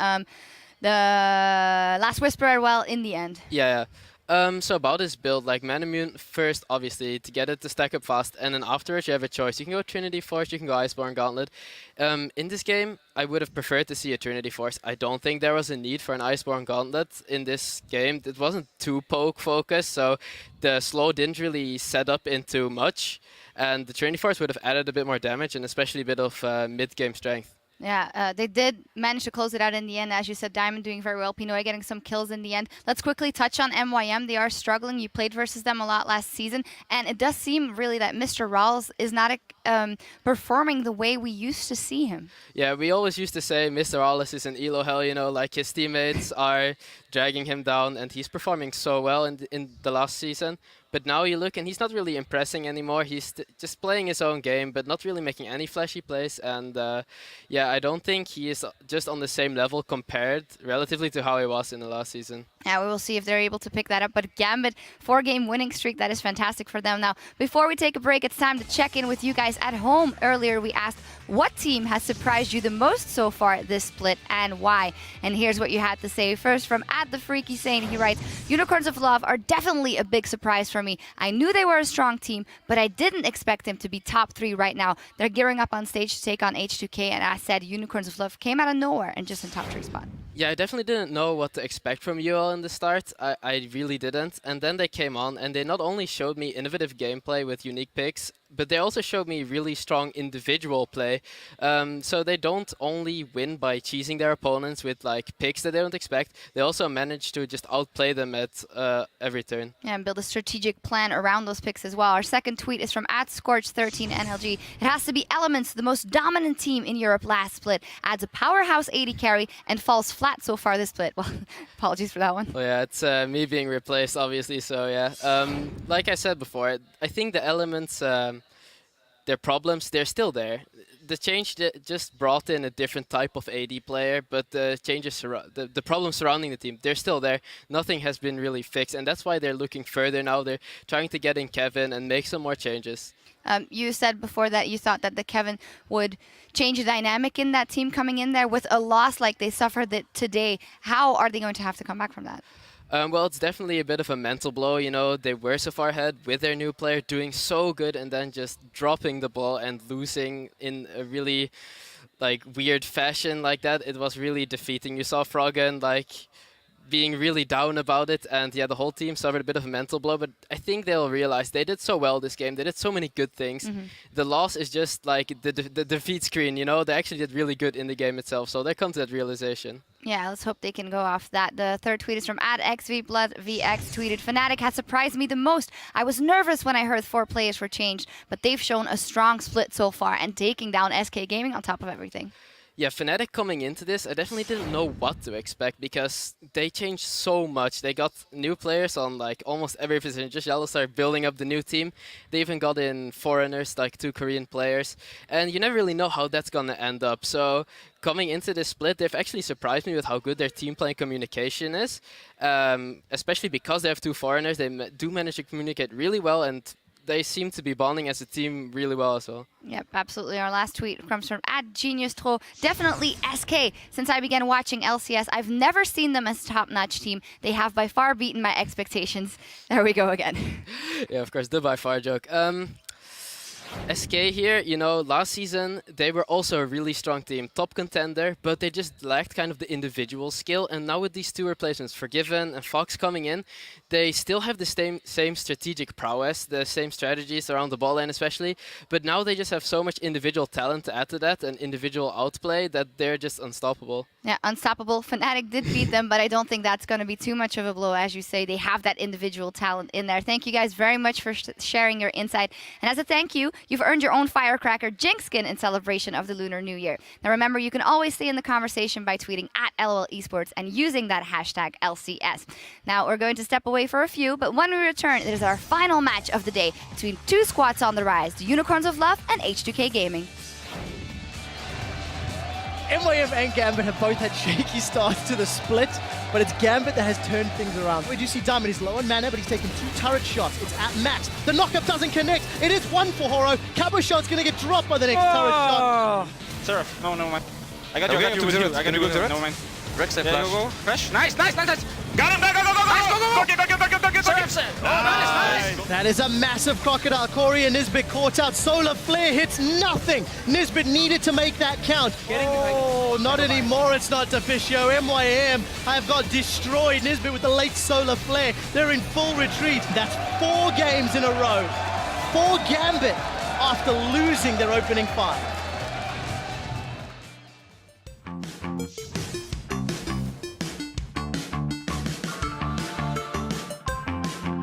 the Last Whisperer, well, in the end. Yeah. So about this build, like Manamune first, obviously, to get it to stack up fast, and then afterwards you have a choice. You can go Trinity Force, you can go Iceborne Gauntlet. In this game, I would have preferred to see a Trinity Force. I don't think there was a need for an Iceborne Gauntlet in this game. It wasn't too poke focused, so the slow didn't really set up into much, and the Trinity Force would have added a bit more damage and especially a bit of mid-game strength. Yeah, they did manage to close it out in the end. As you said, Diamond doing very well. Pinoy getting some kills in the end. Let's quickly touch on MYM. They are struggling. You played versus them a lot last season. And it does seem really that Mr. Rawls is not performing the way we used to see him. Yeah, we always used to say Mr. Rawls is an elo hell, like his teammates are dragging him down, and he's performing so well in the last season. But now you look, and he's not really impressing anymore. He's just playing his own game, but not really making any flashy plays. And yeah, I don't think he is just on the same level compared relatively to how he was in the last season. Yeah, we will see if they're able to pick that up. But Gambit, 4-game winning streak, that is fantastic for them. Now, before we take a break, it's time to check in with you guys at home. Earlier, we asked what team has surprised you the most so far this split and why. And here's what you had to say. First, from @TheFreakySane, he writes, Unicorns of Love are definitely a big surprise for me. I knew they were a strong team, but I didn't expect them to be top 3 right now. They're gearing up on stage to take on H2K, and I said Unicorns of Love came out of nowhere and just in top 3 spot. Yeah, I definitely didn't know what to expect from you all in the start. I really didn't. And then they came on, and they not only showed me innovative gameplay with unique picks, but they also showed me really strong individual play. So they don't only win by cheesing their opponents with like picks that they don't expect, they also manage to just outplay them at every turn. Yeah, and build a strategic plan around those picks as well. Our second tweet is from @Scorch13NLG. It has to be Elements, the most dominant team in Europe last split. Adds a powerhouse 80 carry and falls flat so far this split. Well, apologies for that one. Oh yeah, it's me being replaced, obviously, so yeah. Like I said before, I think the Elements, their problems, they're still there. The change just brought in a different type of AD player, but the changes, the problems surrounding the team, they're still there. Nothing has been really fixed, and that's why they're looking further now. They're trying to get in Kevin and make some more changes. You said before that you thought that the Kevin would change the dynamic in that team coming in there with a loss like they suffered today. How are they going to have to come back from that? Well, it's definitely a bit of a mental blow. They were so far ahead with their new player, doing so good, and then just dropping the ball and losing in a really weird fashion like that. It was really defeating. You saw Froggen being really down about it, and yeah, the whole team suffered a bit of a mental blow, but I think they'll realize they did so well this game. They did so many good things. Mm-hmm. The loss is just like the defeat screen, They actually did really good in the game itself, so there comes that realization. Yeah, let's hope they can go off that. The third tweet is from @XVBloodVX, tweeted, Fnatic has surprised me the most. I was nervous when I heard 4 players were changed, but they've shown a strong split so far and taking down SK Gaming on top of everything. Yeah, Fnatic coming into this, I definitely didn't know what to expect because they changed so much. They got new players on almost every position. Just Yellowstar building up the new team. They even got in foreigners, 2 Korean players. And you never really know how that's going to end up. So coming into this split, they've actually surprised me with how good their team play and communication is. Especially because they have 2 foreigners. They do manage to communicate really well, and they seem to be bonding as a team really well as well. Yep, absolutely. Our last tweet comes from @GeniusTro. Definitely SK. Since I began watching LCS, I've never seen them as a top-notch team. They have by far beaten my expectations. There we go again. Yeah, of course, the by far joke. SK here, last season, they were also a really strong team, top contender, but they just lacked kind of the individual skill. And now with these 2 replacements, Forgiven and Fox coming in, they still have the same strategic prowess, the same strategies around the ball lane especially, but now they just have so much individual talent to add to that and individual outplay that they're just unstoppable. Yeah, unstoppable. Fnatic did beat them, but I don't think that's going to be too much of a blow. As you say, they have that individual talent in there. Thank you guys very much for sharing your insight. And as a thank you, you've earned your own Firecracker Jinx skin in celebration of the Lunar New Year. Now remember, you can always stay in the conversation by tweeting at LOL Esports and using that hashtag LCS. Now we're going to step away for a few, but when we return, it is our final match of the day between two squads on the rise, the Unicorns of Love and H2K Gaming. MYM and Gambit have both had shaky starts to the split, but it's Gambit that has turned things around. We do see Diamond is low on mana, but he's taken 2 turret shots. It's at max. The knockup doesn't connect. It is 1 for Horo. Cabo shot's going to get dropped by the next turret shot. Seraph, no, never mind. I got you with you. I got you with you. Never mind. Rex, Yeah, flash. go. Fresh. Nice. Got him. Go. Nice, go. Seraph, nice. That is a massive Crocodile. Corey and Nisbet caught out. Solar Flare hits nothing. Nisbet needed to make that count. Oh, not anymore. It's not Deficio. MYM have got destroyed. Nisbet with the late Solar Flare. They're in full retreat. That's 4 games in a row for Gambit after losing their opening 5.